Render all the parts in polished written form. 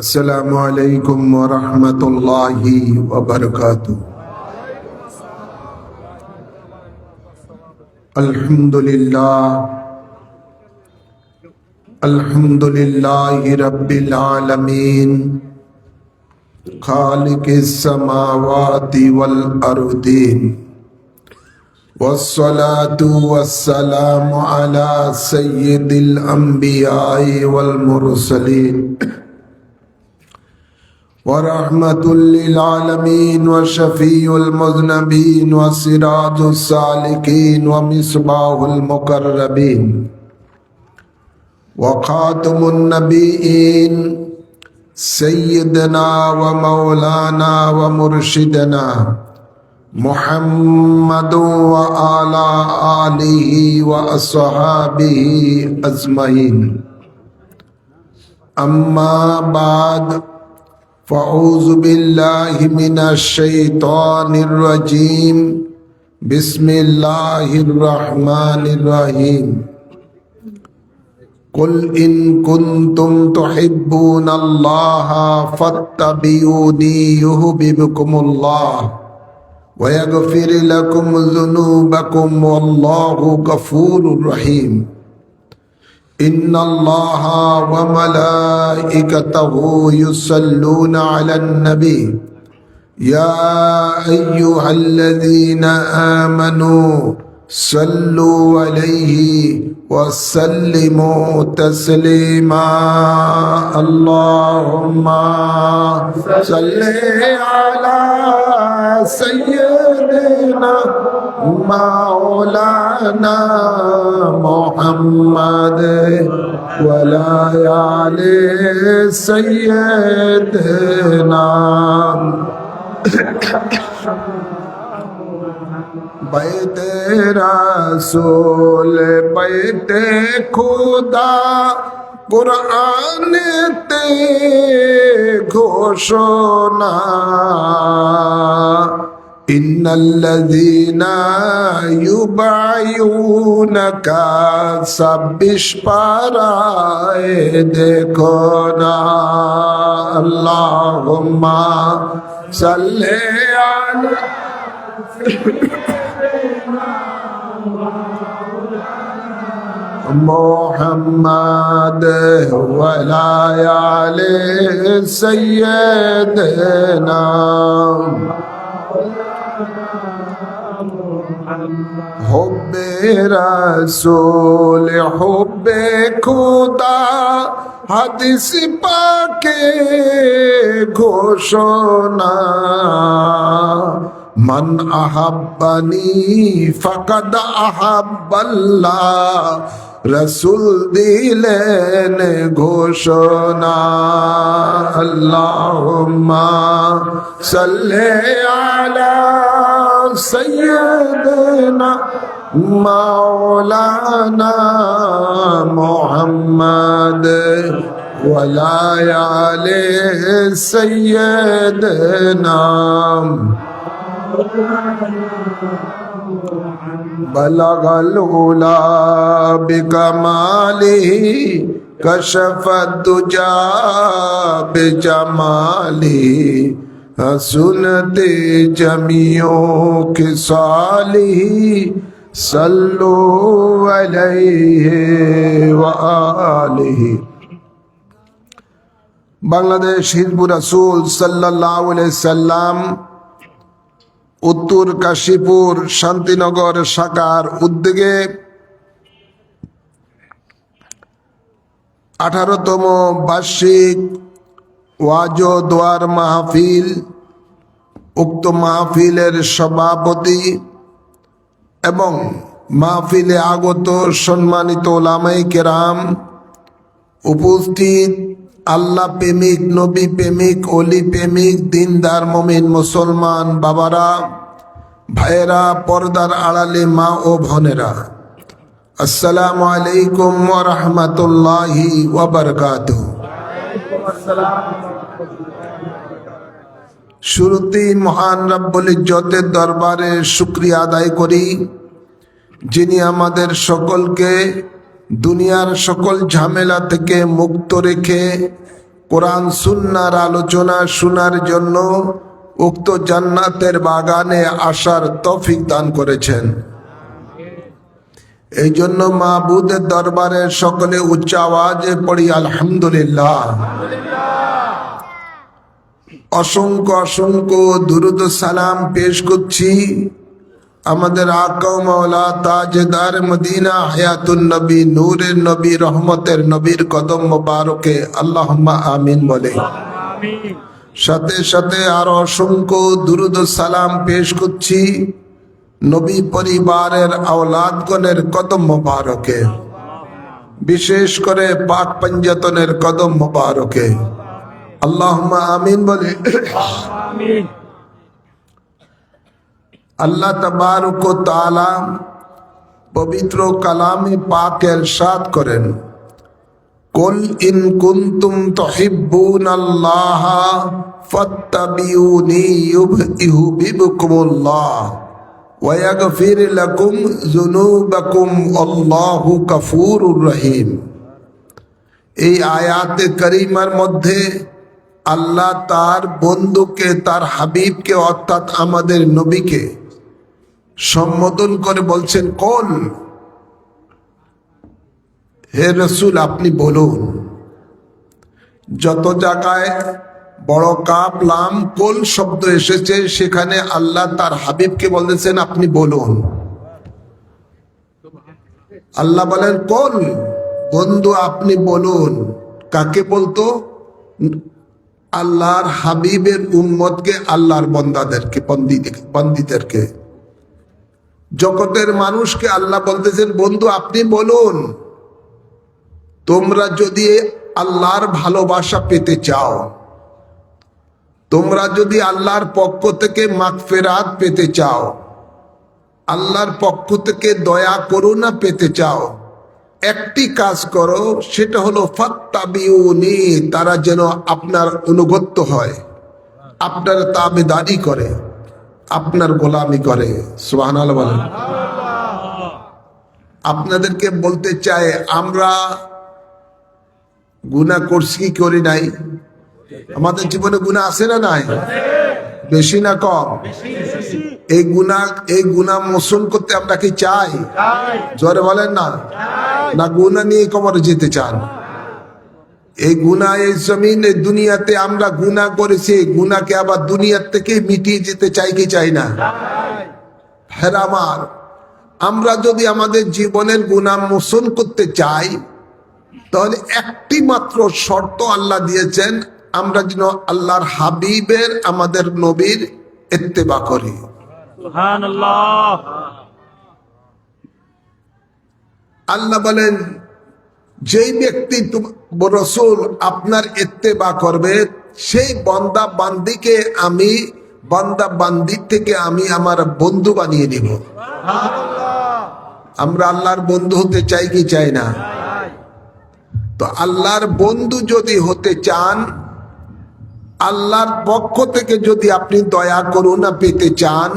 अस्सलामु अलैकुम व रहमतुल्लाहि व बरकातुहू। अल्हम्दुलिल्लाहि रब्बिल आलमीन खालिकिस समावाति वल अर्दीन वस्सलातु वस्सलामु अला सय्यिदिल अंबिया'i वल मुरसलीन व रहमतुल लिल आलमीन व शफीउल मुज़नबीन व सिराजुस सालिकीन व मिसबाहुल मुक़र्रबीन व खातमुन नबीयीन सय्यदना व मौलाना व मुर्शिदना मुहम्मदु व आला आलिहि व अस्हाबिहि अजमईन। अम्मा बाद फ़अऊज़ु बिल्लाहि मिनश शैतानिर रजीम। बिस्मिल्लाहिर रहमानिर रहीम। कुल इन कुन्तुम तुहिब्बूनल्लाह फत्तबिऊनी युहब्बिबकुमुल्लाह व यगफिर लकुम ज़ुनूबकुम वल्लाहु गफूरुर रहीम। इन्नल्लाह व मलाइकतहु युसल्लूना अलन नबी या अय्युहल्लज़ीना आमनू सल्लु अलैहि वसल्लिमू तस्लीमा। अल्लाहुम्मा सल्ली अला सय्यिदिना मौलाना मुहम्मद व अला आलि सय्यिदिना। बैते रसूल बैते खुदा कुरान ते घोषणा इन्नल्लज़ीना युबाय्यूनका सब्बिश पाराए देखो ना। अल्लाहुम्मा सल्ले अला मुहम्मद व अला आलि सय्यिदना। हुब्बे रसूल हुब्बे खुदा हदीस पाके घोषणा मन अहब्बनी फकद अहब्बल्लाह रसूल दिलेन घोषणा। अल्लाहुम्मा सल्ले अला सय्यिदिना मौलाना मुहम्मद व अला आलि सय्यिदिना। बलगल उला बिकमालिही कशफद दुजा बिजमालिही हसनते जमियो खिसालिही सल्लु अलैहि व आलिही। बांग्लादेश हिजबुर रसूल सल्लल्लाहु अलैहि वसल्लाम उत्तर काशीपुर शांतिनगर शाखार उद्योगे 18তম বার্ষিক ওয়াজ ও দোয়ার মাহফিল, উক্ত মাহফিলের সভাপতি এবং মাহফিলে আগত সম্মানিত ওলামায়ে কেরাম, উপস্থিত আল্লাহ প্রেমিক, নবী প্রেমিক, অলি প্রেমিক, দিনদার মুমিন মুসলমান বাবারা, ভাইয়েরা, পর্দার আড়ালে মা ও বোনেরা, আসসালামু আলাইকুম ওয়া রাহমাতুল্লাহি ওয়া বারাকাতুহু। শুরুতেই মহান রব্বুল ইজ্জতের দরবারে শুকরিয়া আদায় করি, যিনি আমাদের সকলকে দুনিয়ার সকল ঝামেলা থেকে মুক্ত রেখে কোরআন সুন্নাহর আলোচনা শোনার জন্য উক্ত জান্নাতের বাগানে আসার তৌফিক দান করেছেন। এই জন্য মাবুদের দরবারে সকলে উচ্চ আওয়াজে পড়ি আলহামদুলিল্লাহ। অসংখ্য অসংখ্য দুরুদ সালাম পেশ করছি আমাদের আকা মাওলা তাজদার মদিনা হায়াতুন নবী নূরের নবী রহমতের নবীর কদম মোবারকে আল্লাহুম্মা আমিন বলে। সাথে সাথে আরো অসংখ্য দুরুদ সালাম পেশ করছি নবী পরিবারের আওলাদগণের কদম মোবারকে, বিশেষ করে পাক পঞ্জতনের কদম মোবারকে আল্লাহুম্মা আমিন বলে। আল্লাহ তাবারক ও তাআলা পবিত্র কালামে পাক ইরশাদ করেন, কুল ইন কুনতুম তুহিব্বুনাল্লাহ ফাত্তাবিউনি ইউহিব্বুকুমুল্লাহ ওয়া ইয়াগফির লাকুম যুনুবাকুম আল্লাহু গফুরুর রহিম। এই আয়াতে কারিমার মধ্যে আল্লাহ তার বন্ধুকে, তার হাবিবকে অর্থাৎ আমাদের নবীকে সম্বোধন করে বলছেন, কোন হে রসুল আপনি বলুন। যত জায়গায় বড় কাপ লাম কোল শব্দ এসেছে সেখানে আল্লাহ তার হাবিবকে বলতেছেন আপনি বলুন। আল্লাহ বলেন কোন বন্ধু আপনি বলুন। কাকে বলতো? আল্লাহর হাবিবের উম্মতকে, আল্লাহর বন্দাদেরকে, বন্দীদেরকে, জগতের মানুষকে আল্লাহ বলতেছেন বন্ধু আপনি বলুন, তোমরা যদি আল্লাহর ভালোবাসা পেতে চাও, তোমরা যদি আল্লাহর পক্ষ থেকে মাগফিরাত পেতে চাও, আল্লাহর পক্ষ থেকে দয়া করুণা পেতে চাও, একটি কাজ করো, সেটা হলো ফাত্তাবিউনি, তারা যেন আপনার অনুগত্য হয়, আপনার তাবেদারি করে, আপনার গোলামি করে। সুবহানাল্লাহ বলেন। আপনাদেরকে বলতে চাই আমরা গুনাহ করছি কি করি নাই? আমাদের জীবনে গুনাহ আছে না নাই? বেশি না কম? এই গুনাহ মোচন করতে আমরা কি চাই? জোরে বলেন না। না গুনাহ নিয়ে কবরে যেতে চান? এই গুনাহ, এই জমিন, এই দুনিয়াতে আমরা গুনাহ করেছি, গুনাহকে আবার দুনিয়ার থেকে মিটিয়ে যেতে চাই কি চাই না? হ্যাঁ আমার, আমরা যদি আমাদের জীবনের গুনাহ মোচন করতে চাই তাহলে একটি মাত্র শর্ত আল্লাহ দিয়েছেন, আমরা যেন আল্লাহর হাবিবের, আমাদের নবীর ইত্তেবা করি। সুবহানাল্লাহ। আল্লাহ বলেন যেই ব্যক্তি রাসূল আপনার ইত্তেবা করবে সেই বান্দা বান্দিকে আমি, বান্দা বান্দির থেকে আমি আমার বন্ধু বানিয়ে নিব। আমরা আল্লাহর বন্ধু হতে চাই কি চাই না? তো আল্লাহর বন্ধু যদি হতে চান, আল্লাহর পক্ষ থেকে যদি আপনি দয়া করুণা পেতে চান,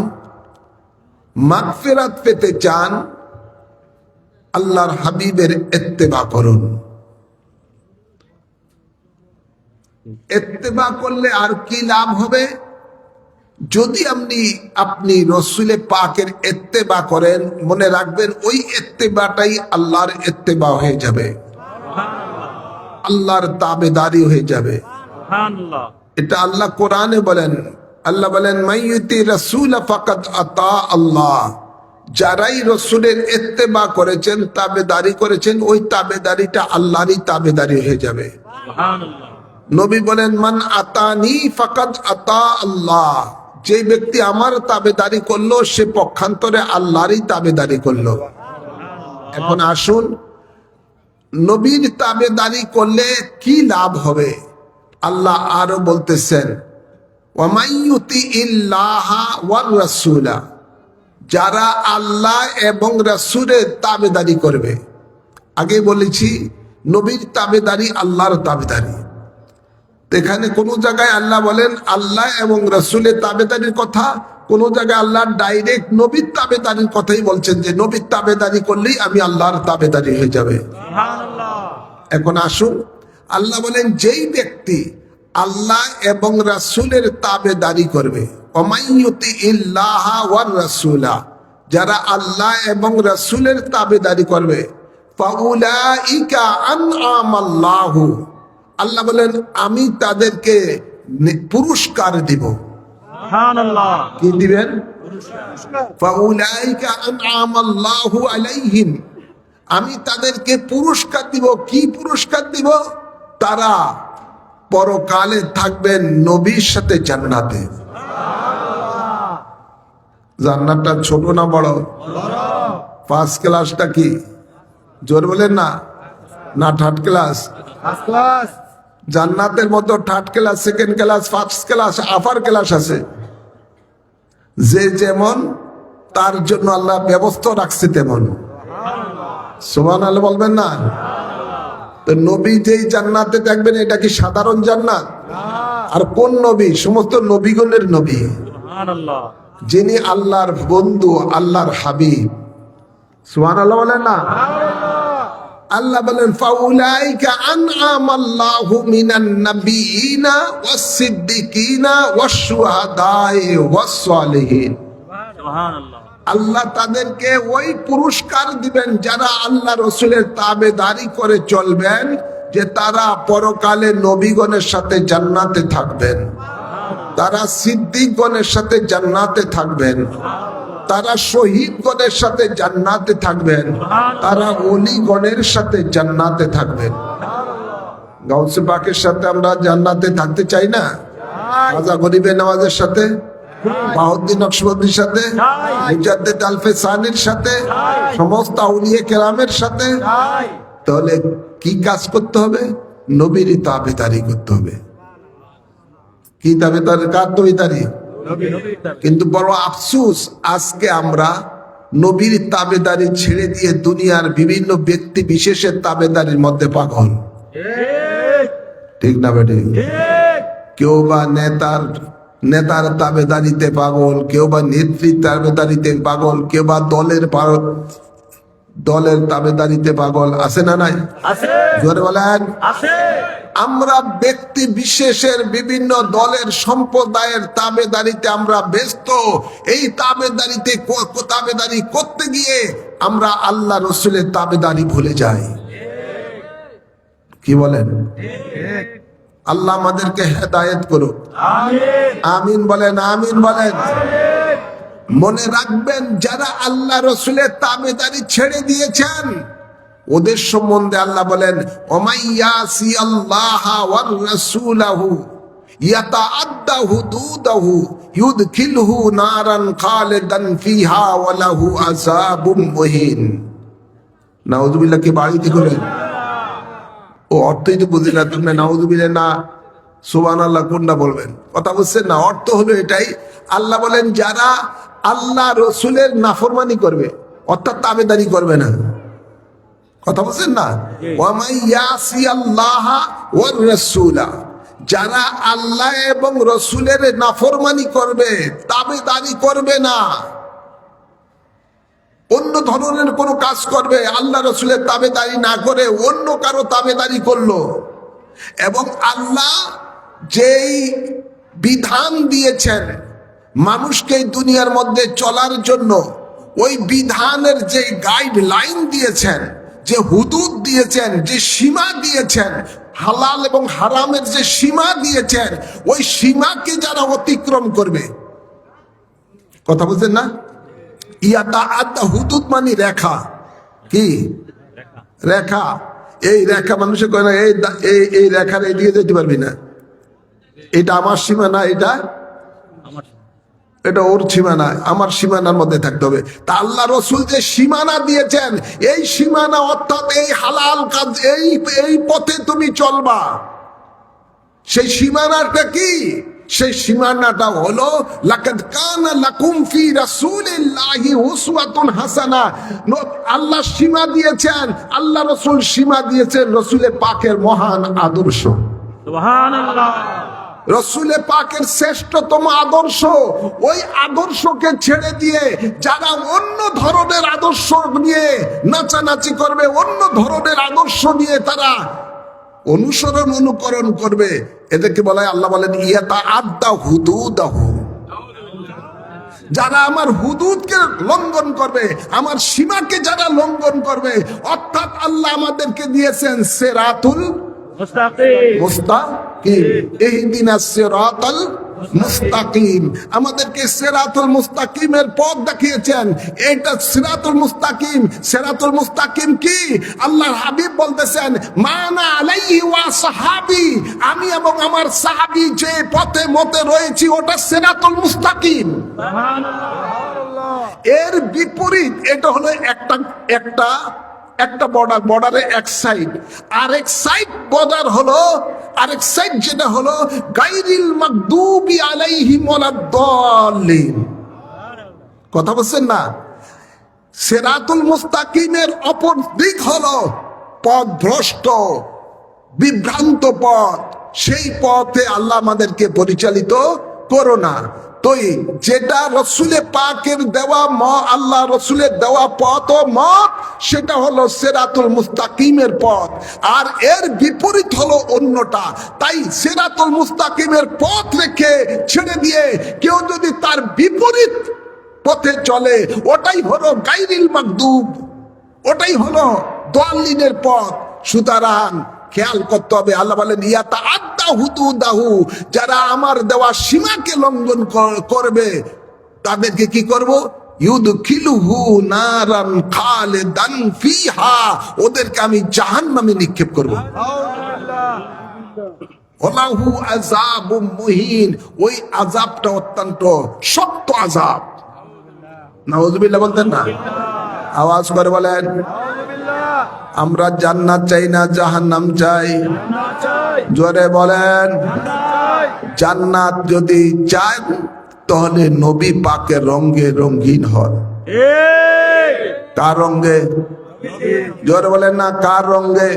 মাগফিরাত পেতে চান, আল্লাহর হাবিবের ইত্তেবা করুন। ইত্তেবা করলে আর কি লাভ হবে? যদি আপনি রসুলে পাকের ইত্তেবা করেন, মনে রাখবেন ওই ইত্তেবাটাই আল্লাহর ইত্তেবা হয়ে যাবে, আল্লাহর তাবেদারি হয়ে যাবে। এটা আল্লাহ কোরআনে বলেন। আল্লাহ বলেন মাইয়ুতি রাসূল ফাকাদ আতা আল্লাহ, যারাই রসুলের ইত্তেবা করেছেন, তাবেদারি করেছেন, ওই তাবেদারিটা আল্লাহরই তাবেদারি হয়ে যাবে। নবী বলেন মান আতানি ফাকাদ আতা আল্লাহ, যে ব্যক্তি আমার তাবেদারি করলো সে পক্ষান্তরে আল্লাহরই তাবেদারি করলো। এখন আসুন, নবীর তাবেদারি করলে কি লাভ হবে? আল্লাহ আরো বলতেছেন ওয়ামাইয়ুতি ইল্লাহা ওয়ার রাসূলা, যারা আল্লাহ এবং রাসূলের তাবেদারি করবে। আগে বলেছি নবীর তাবেদারি আল্লাহর তাবেদারি। এখানে কোন জায়গায় আল্লাহ বলেন আল্লাহ এবং রাসূলের তাবেদারির কথা, কোন জায়গায় আল্লাহ ডাইরেক্ট নবীর তাবেদারির কথাই বলছেন যে নবীর তাবেদারি করলেই আমি আল্লাহর তাবেদারি হয়ে যাবে। এখন আসুন, আল্লাহ বলেন যেই ব্যক্তি আল্লাহ এবং রাসূলের তাবেদারি করবে, ওমাইয়ুতি ইল্লাহ ওয়ার রাসূলা, যারা আল্লাহ এবং রাসূলের তাবেদারি করবে, ফাউলাইকা আনআমাল্লাহু, আল্লাহ বলেন আমি তাদেরকে পুরস্কার দিব। সুবহানাল্লাহ। কি দিবেন? ফাউলাইকা আনআমাল্লাহু আলাইহিম, আমি তাদেরকে পুরস্কার দিব। কি পুরস্কার দিব? তারা পরকালে থাকবেন নবীর সাথে জান্নাতে। জান্নাতটা ছোট না বড়? ফার্স্ট ক্লাসটা কি? জোর বলেন না, না থার্ড ক্লাস? First class. জান্নাতের মতো third class, second class, first class, upper class আছে। যে যেমন তার জন্য আল্লাহ ব্যবস্থা রাখছে তেমন। সুবহানাল্লাহ বলবেন না? তো নবী যেই জান্নাতে থাকবেন, এটা কি সাধারণ জান্নাত? আর কোন নবী? সমস্ত নবীগণের নবী, যিনি আল্লাহর বন্ধু, আল্লাহর হাবিব। সুবহানাল্লাহ বলেন না? আল্লাহ বলেন ফাউলাইকা আনআমাল্লাহু মিনান নাবিয়িনা ওয়াস-সিদ্দিকিনা ওয়াশ-শুহাদাই ওয়াস-সালিহিন। সুবহানাল্লাহ। আল্লাহ তাদেরকে ওই পুরস্কার দিবেন যারা আল্লাহ রসুলের তাবেদারি করে চলবেন, যে তারা পরকালে নবীগণের সাথে জান্নাতে থাকবেন, তারা সিদ্দিকগণের সাথে জান্নাতে থাকবেন, তারা শহীদগণের সাথে জান্নাতে থাকবেন, তারা ওলিগণের সাথে জান্নাতে থাকবেন। গাউসে পাকের সাথে আমরা জান্নাতে থাকতে চাই না? খাজা গরিবে নওয়াজের সাথে, বাউদ্দিন নকশবন্দির সাথে, মুজাদ্দিদ আলফে সানির সাথে, সমস্ত আউলিয়া কেরামের সাথে। তাহলে কি কাজ করতে হবে? নবীর তাবেদারি করতে হবে। কি তাবেদারি? কার তাবেদারি? কিন্তু বড় আফসোস, আজকে আমরা নবীর তাবেদারি ছেড়ে দিয়ে দুনিয়ার বিভিন্ন ব্যক্তি বিশেষের তাবেদারির মধ্যে পাগল। ঠিক না বেটে? কেউ বা নেতার তাবেদারিতে পাগল, কেউ বা নেত্রীর তাবেদারিতে পাগল, কেউ বা দলের তাবেদারিতে পাগল। আছে না নাই? জোরে বলেন। আমরা ব্যক্তি বিশেষের বিভিন্ন দলের সম্প্রদায়ের তাবেদারিতে আমরা ব্যস্ত। এই তাবেদারি করতে গিয়ে আমরা আল্লাহ রসুলের তাবেদারি ভুলে যাই। কি বলেন? আল্লাহ আমাদেরকে হেদায়েত করুক। আমিন বলেন, আমিন বলেন। মনে রাখবেন, যারা আল্লাহ রসুলের তাবেদারি ছেড়ে দিয়েছেন, ওদের সম্বন্ধে আল্লাহ বলেন ওমাইয়াসি আল্লাহ ওয়ার রাসূলাহু ইয়াতাআদ্দা হুদুদাহু ইউদখিলহু নারান খালিদান ফিহা ওয়া লাহু আযাবুম মুহিন। নাউযুবিল্লাহ। কি বাড়িতে করেন? ও অর্থই তো বুঝি না। তুমি নাউযুবিল্লাহ না সুবহানাল্লাহ কোনটা বলবেন? কথা বুঝছেন না? অর্থ হলো এটাই, আল্লাহ বলেন যারা আল্লাহ রসুলের নাফরমানি করবে, অর্থাৎ তাবেদারি করবে না। কথা বলছেন না? ওয়ামাইয়াসি আল্লাহ ওয়ার রাসূলা, যারা আল্লাহ এবং রসুলের নাফরমানি করবে, তাবেদারি করবে না, অন্য ধরনের কোন কাজ করবে, আল্লাহ রসুলের তাবেদারি না করে অন্য কারো তাবেদারি করলো, এবং আল্লাহ যেই বিধান দিয়েছেন মানুষকে দুনিয়ার মধ্যে চলার জন্য, ওই বিধানের যে গাইডলাইন দিয়েছেন, যে হুদুদ দিয়েছেন, যে সীমা দিয়েছেন, হালাল এবং হারামের যে সীমা দিয়েছেন, ওই সীমাকে যারা অতিক্রম করবে, কথা বলছেন না? ইয়াতাআদ্দা হুদুদ মানে রেখা। কি রেখা? এই রেখা মানুষের কয় না এই রেখার এদিকে যেতে পারবি না, এটা আমার সীমানা, এটা ওর সীমানা, আমার সীমানার মধ্যে থাকতে হবে। তা আল্লাহ রসুল যে সীমানা দিয়েছেন, এই সীমানা অর্থাৎ এই হালাল কাজ, এই পথে তুমি চলবা। সেই সীমানাটা কি? সেই সীমানাটা হলো লাকাদ কানা লাকুম ফি রাসূলিল্লাহি উসওয়াতুন হাসানা। আল্লাহ সীমা দিয়েছেন, আল্লাহ রসুল সীমা দিয়েছেন, রসুলের পাকের মহান আদর্শ। সুবহানাল্লাহ। রসুলে পাকের শ্রেষ্ঠতম আদর্শ, ওই আদর্শকে ছেড়ে দিয়ে যারা অন্য ধরনের আদর্শ নিয়ে নাচানাচি করবে, অন্য ধরনের আদর্শ নিয়ে তারা অনুকরণ করবে, এদেরকে বলা হয়, আল্লাহ বলেন ইয়াতা আদ্দা হুদুদাহু, যারা আমার হুদুদকে লঙ্ঘন করবে, আমার সীমাকে যারা লঙ্ঘন করবে। অর্থাৎ আল্লাহ আমাদেরকে দিয়েছেন সিরাতুল মুস্তাকিম, ইহদিনাস সিরাতাল মুস্তাকিম, আমাদেরকে সিরাতুল মুস্তাকিমের পথ দেখিয়েছেন। এটা সিরাতুল মুস্তাকিম। সিরাতুল মুস্তাকিম কি? আল্লাহর হাবিব বলতেছেন, মানা আলাইহি ওয়া সাহাবী, আমি এবং আমার সাহাবী যে পথে মতে রয়েছি ওটা সিরাতুল মুস্তাকিম। এর বিপরীত এটা হলো একটা বর্ডারে এক সাইড, আরেক সাইড বর্ডার হলো আরেক সাইড, যেটা হলো গায়রিল মাগদুবি আলাইহিম ওয়ালাদ-দাল্লিন। কথা বলছেন না? সিরাতুল মুস্তাকিমের অপর দিক হলো পথভ্রষ্ট, বিভ্রান্ত পথ। সেই পথে আল্লাহ আমাদেরকে পরিচালিত করো না। তো যেটা রসুলে পাকের দেওয়া আল্লাহ রসুলের দেওয়া পথ ও মত, সেটা হলো সিরাতুল মুস্তাকিমের পথ, আর এর বিপরীত হলো অন্যটা। তাই সিরাতুল মুস্তাকিমের পথ রেখে ছেড়ে দিয়ে কেউ যদি তার বিপরীত পথে চলে, ওটাই হলো গায়রিল মাগদুব, ওটাই হলো দাল্লিনের পথ। সুতরাং খেয়াল করতে হবে, আল্লাহ বলেন ইয়াতা আদ্দা হুদুদাহু, যারা আমার দেওয়া সীমাকে লঙ্ঘন করবে তাদেরকে কি করব? ইউদখিলুহু নারান খালিদান ফিহা, ওদেরকে আমি জাহান্নামে নিক্ষেপ করব। ওয়ালাহু আযাবুম মুহিন, ওই আযাবটা অত্যন্ত শক্ত আযাব। নাউযুবিল্লাহ বলতেন না? আওয়াজ করে বলেন। আমরা জান্নাত চাই না জাহান্নাম চাই? জোরে বলেন। জান্নাত যদি চাই তাহলে নবী পাকের রঙে রঙিন হন। কার রঙে? জোরে বলেন না, কার রঙে?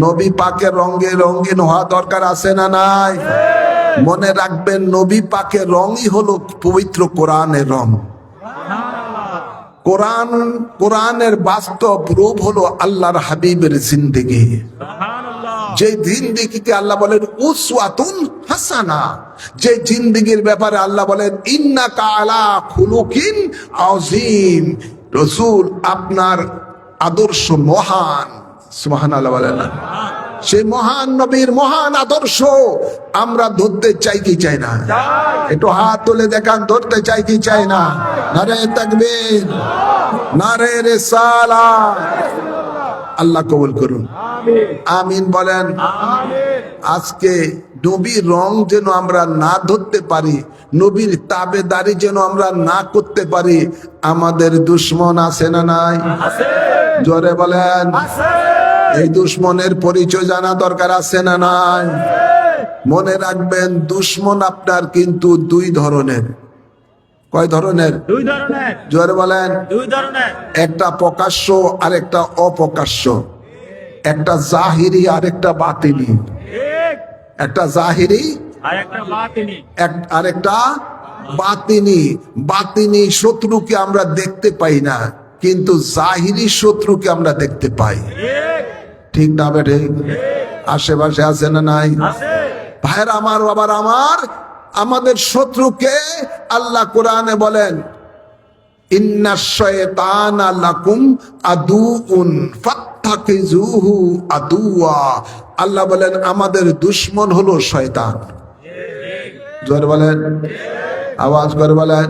নবী পাকের রঙে রঙিন হওয়া দরকার আছে না নাই? মনে রাখবেন, নবী পাকের রঙই হলো পবিত্র কোরআনের রং। কোরআনের বাস্তব রূপ হলো আল্লাহর হাবিবের জিন্দেগি। যে জিন্দেগিকে আল্লাহ বলেন উসওয়াতুন হাসানা, যে জিন্দেগির ব্যাপারে আল্লাহ বলেন ইন্নাকা আলা খুলুকিন আযীম, রাসূল আপনার আদর্শ মহান। সুবহানাল্লাহ বলেন না? সেই মহান নবীর মহান আদর্শ আমরা ধরতে চাই কি চাই না? একটু হাত তুলে দেখান, ধরতে চাই কি চাই না? নারে তাকবীর, নারে রিসালাত। আল্লাহ কবুল করুন, আমিন বলেন। আজকে নবীর রং যেন আমরা না ধরতে পারি, নবীর তাবেদারি যেন আমরা না করতে পারি, আমাদের দুশ্মন আছে না নাই? জোরে বলেন। এই দুশ্মনের পরিচয় জানা দরকার আছে না নাই? মনে রাখবেন, দুশ্মন আপনার কিন্তু দুই ধরনের। কয় ধরনের? দুই ধরনের। জোরে বলেন। দুই ধরনের। একটা প্রকাশ্য আর একটা অপ্রকাশ্য, একটা জাহিরি আর একটা বাতিনি। একটা জাহিরি আর একটা বাতিনি। বাতিনি শত্রুকে আমরা দেখতে পাই না, কিন্তু জাহিরি শত্রুকে আমরা দেখতে পাই। ঠিক না বেঠে? আশেপাশে আছে না নাই? ভাইয়ের আমার, বাবার আমার, আমাদের শত্রুকে আল্লাহ কোরআনে বলেন ইন্নাশ শায়তানা লাকুম আদুউন ফাত্তাখিযুহু আদুওয়া। আল্লাহ বলেন আমাদের দুশমন হলো শয়তান। জোরে বলেন, আওয়াজ করে বলেন।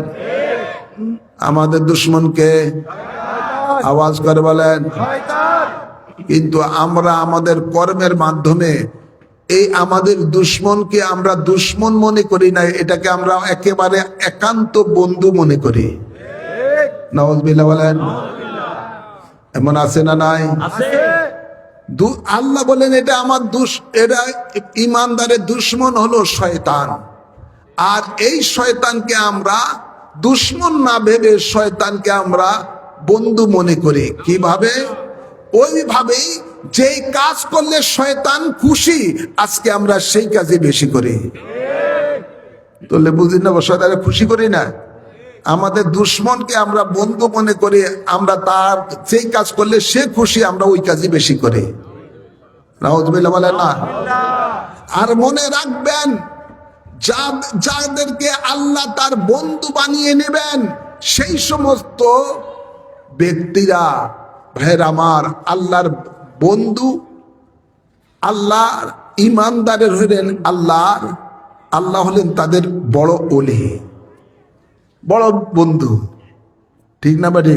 আমাদের দুশমন কে? আওয়াজ করে বলেন। কিন্তু আমরা আমাদের কর্মের মাধ্যমে এই আমাদের দুশমনকে আমরা দুশমন মনে করি না, এটাকে আমরা একেবারে একান্ত বন্ধু মনে করি। নাউযুবিল্লাহ বলেন। এমন আছে না নাই? আল্লাহ বলেন এটা আমার এরা ইমানদারের দুশমন হলো শয়তান। আর এই শয়তানকে আমরা দুশমন না ভেবে শয়তানকে আমরা বন্ধু মনে করি। কিভাবে? ওইভাবেই যেই কাজ করলে শয়তান খুশি, আজকে আমরা সেই কাজই বেশি করি। তাহলে বুঝি না, শয়তানে খুশি করি না। আমাদের দুশ্মনকে আমরা বন্ধু মনে করি, আমরা তার যেই কাজ করলে সে খুশি, আমরা ওই কাজই বেশি করি। নাউযুবিল্লাহ বলেন না। আর মনে রাখবেন, যাদেরকে আল্লাহ তার বন্ধু বানিয়ে নেবেন, সেই সমস্ত ব্যক্তিরা ভাইয়ের আমার আল্লাহর বন্ধু, আল্লাহ ইমানদারের হলেন আল্লাহ হলেন তাদের বড় ওলি, বড় বন্ধু। ঠিক না বাড়ি?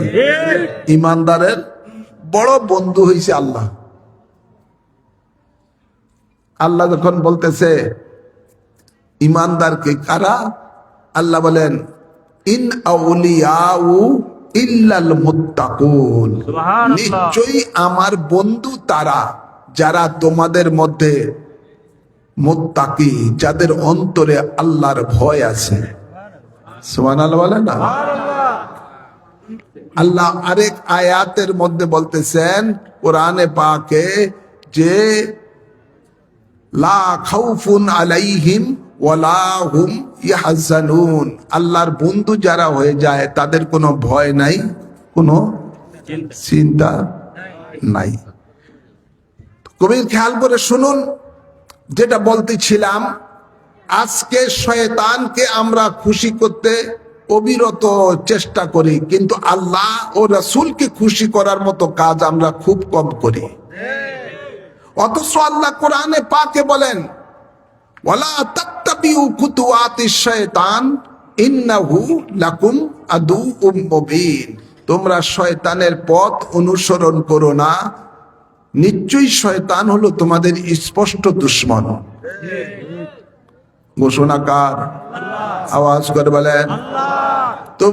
ইমানদারের বড় বন্ধু হইছে আল্লাহ। আল্লাহ যখন বলতেছে ইমানদারকে কারা, আল্লাহ বলেন ইন আউলিয়াউ ইল্লাল মুত্তাকুন, নিশ্চয়ই আমার বন্ধু তারা যারা তোমাদের মধ্যে মুত্তাকি, যাদের অন্তরে আল্লাহর ভয় আছে। সুবহানাল্লাহ বলেন না। আল্লাহ আরেক আয়াতের মধ্যে বলতেছেন কোরআনে পাকে যে লা খাউফুন আলাইহিম ওয়ালা হুম ইয়াহজানুন, আল্লাহর বন্ধু যারা হয়ে যায় তাদের কোনো ভয় নাই, কোনো চিন্তা নাই। কবির খেয়াল করে শুনুন, যেটা বলতেছিলাম, আজকে শয়তানকে আমরা খুশি করতে অবিরত চেষ্টা করি, কিন্তু আল্লাহ ও রাসূলকে খুশি করার মতো কাজ আমরা খুব কম করি। অথচ আল্লাহ কোরআনে পাকে বলেন ওয়ালা তাত্তাবিউ খুতুওয়াতিশ শায়তান ইন্নাহু লাকুম আদুউম মুবিন, তোমরা শয়তানের পথ অনুসরণ করো না, নিশ্চয়ই শয়তান হলো তোমাদের স্পষ্ট দুশমন। ঘোষণাকার আওয়াজ করে বলেন। তো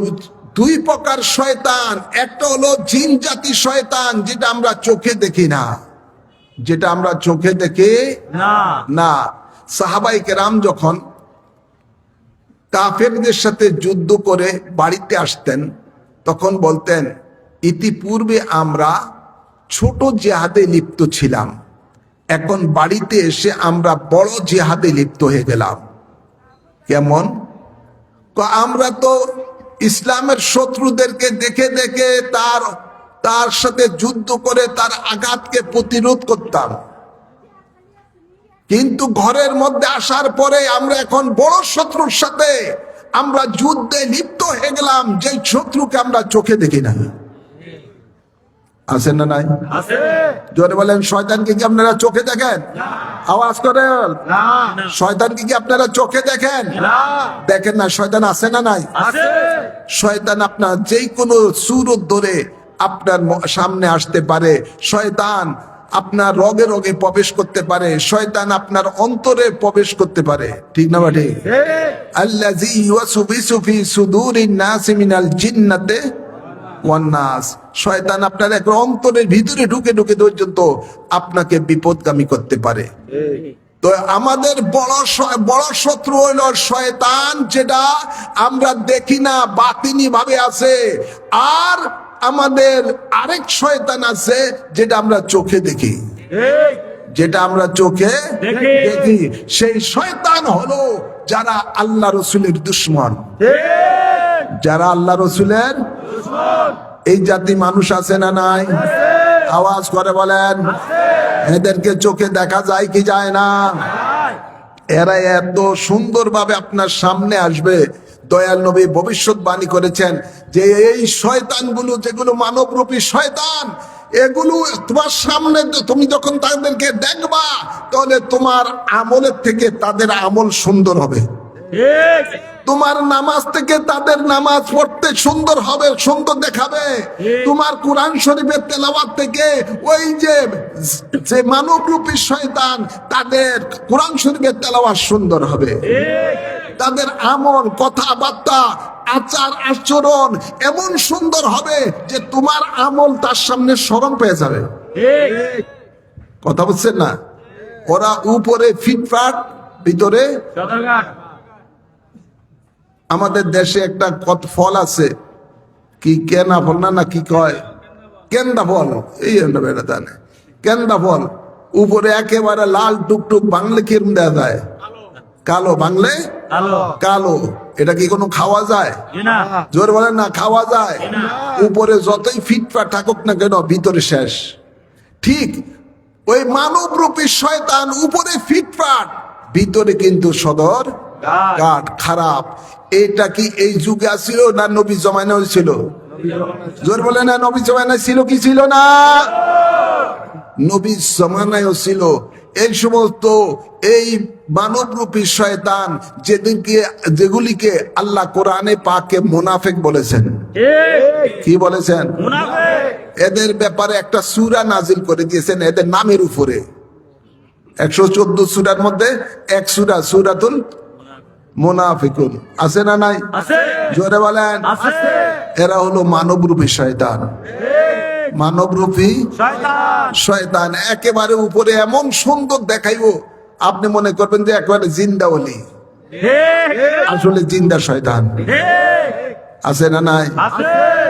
দুই প্রকার শয়তান, একটা হলো জিন জাতি শয়তান, যেটা আমরা চোখে দেখি না, যেটা আমরা চোখে দেখি না। সাহাবায়ে কেরাম যখন কাফেরদের সাথে যুদ্ধ করে বাড়িতে আসতেন, তখন বলতেন ইতিপূর্বে আমরা ছোট জিহাদে লিপ্ত ছিলাম, এখন বাড়িতে এসে আমরা বড় জিহাদে লিপ্ত হয়ে গেলাম। কেমন? আমরা তো ইসলামের শত্রুদেরকে দেখে দেখে তার সাথে যুদ্ধ করে তার আঘাতকে প্রতিরোধ করতাম, কিন্তু ঘরের মধ্যে আসার পরে আমরা এখন বড় শত্রুর সাথে আমরা যুদ্ধে লিপ্ত হয়ে গেলাম, যে শত্রুকে আমরা চোখে দেখি না। আছেন না নাই? জোরে বলেন, শয়তানকে কি আপনারা চোখে দেখেন? আওয়াজ করেন। শয়তানকে কি আপনারা চোখে দেখেন? দেখেন না। শয়তান আছে না নাই? শয়তান আপনার যেই কোনো সুরত ধরে আপনার সামনে আসতে পারে, শয়তান আপনার রগে রগে প্রবেশ করতে পারে, শয়তান আপনার অন্তরে প্রবেশ করতে পারে। ঠিক না বাটি? আল্লাযী ইউওয়াসবিসু ফি সুদুরিন নাসি মিনাল জিন্নাতি ওয়ান নাস, শয়তান আপনার এক অন্তরের ভিতরে ঢুকে ঢুকে পর্যন্ত আপনাকে বিপদগামী করতে পারে। তো আমাদের বড় শত্রু হলো শয়তান, যেটা আমরা দেখি না, বাতিনি ভাবে আছে। আর আমাদের আরেক শয়তান আছে যেটা আমরা চোখে দেখি, যেটা আমরা চোখে দেখি। সেই শয়তান হলো যারা আল্লাহ রসুলের দুশমন, যারা আল্লাহ রসুলের এই জাতি মানুষ আছে না নাই? আওয়াজ করে বলেন। এদেরকে চোখে দেখা যায় কি যায় না? এরা এত সুন্দরভাবে আপনার সামনে আসবে। দয়াল নবী ভবিষ্যৎবাণী করেছেন যে এই শয়তানগুলো, যেগুলো মানবরূপী শয়তান, এগুলো তোমার সামনে তুমি যখন তাদেরকে দেখবা, তাহলে তোমার আমলের থেকে তাদের আমল সুন্দর হবে। তোমার নামাজ থেকে তাদের নামাজ পড়তে সুন্দর হবে, সুন্দর দেখাবে। তোমার কোরআন শরীফের তেলাওয়াত থেকে ওই যে মানবরূপী শয়তান, তাদের কোরআন শরীফের তেলাওয়াত সুন্দর হবে। তাদের আমল, কথাবার্তা, আচার আচরণ এমন সুন্দর হবে যে তোমার আমল তার সামনে শরম পেয়ে যাবে। কথা বুঝছেন না? ওরা উপরে ফিটফাট, ভিতরে। আমাদের দেশে একটা কত ফল আছে, কি কেনা ফল না কি কয়, কেন্দা ফল, এই বেড়া জানে। কেন্দা ফল উপরে একেবারে লাল টুকটুক, বাংলে কিরম দেওয়া যায়? কালো, বাংলে কালো। এটা কি কোনো খাওয়া যায়? জোর বলেন না, খাওয়া যায়? উপরে যতই ফিটফাট থাকুক না কেন, ভিতরে শেষ। ঠিক ওই মানব রূপী শয়তান উপরে ফিটফাট, ভিতরে কিন্তু সদর কাঠ, খারাপ। এটা কি এই যুগে আসছিল না নবী জমানায় ছিল? জোর বলে না, নবী জমানায় ছিল কি ছিল না? নবী জমানায়ও ছিল এই সমস্ত এই মানবরূপী শয়তান, যেগুলিকে আল্লাহ কোরআনে পাকে মুনাফিক বলেছেন। কি বলেছেন? এদের ব্যাপারে একটা সূরা নাজিল করে দিয়েছেন এদের নামের উপরে। 114 সূরার মধ্যে এক সূরা, সূরাতুল মুনাফিকুন। আছে না নাই? জোরে বলেন। এরা হলো মানবরূপী শয়তান, মানবরূপী শয়তান। একেবারে উপরে এমন সুন্দর দেখাইবো, আপনি মনে করবেন যে একেবারে জিন্দা ওলি, আসলে জিন্দা শয়তান। আছে না নাই?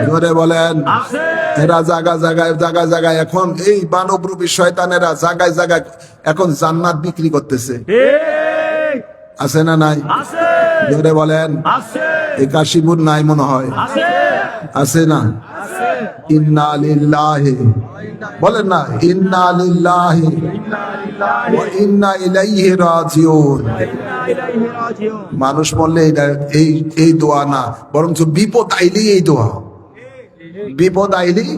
জোরে বলেন। এরা জায়গায় এখন এই মানবরূপী শয়তানেরা জায়গায় এখন জান্নাত বিক্রি করতেছে। আছে না নাই? জোরে বলেন। এই কাশীপুর নাই মনে হয়, আছে না? ইন্না লিল্লাহি, বলেন না, ইন্না লিল্লাহি ওয়া ইন্না ইলাইহি রাজিউন। মানুষ বললে এই দোয়া না, বরঞ্চ বিপদ আইলেই এই দোয়া। বিপদ আইলেই,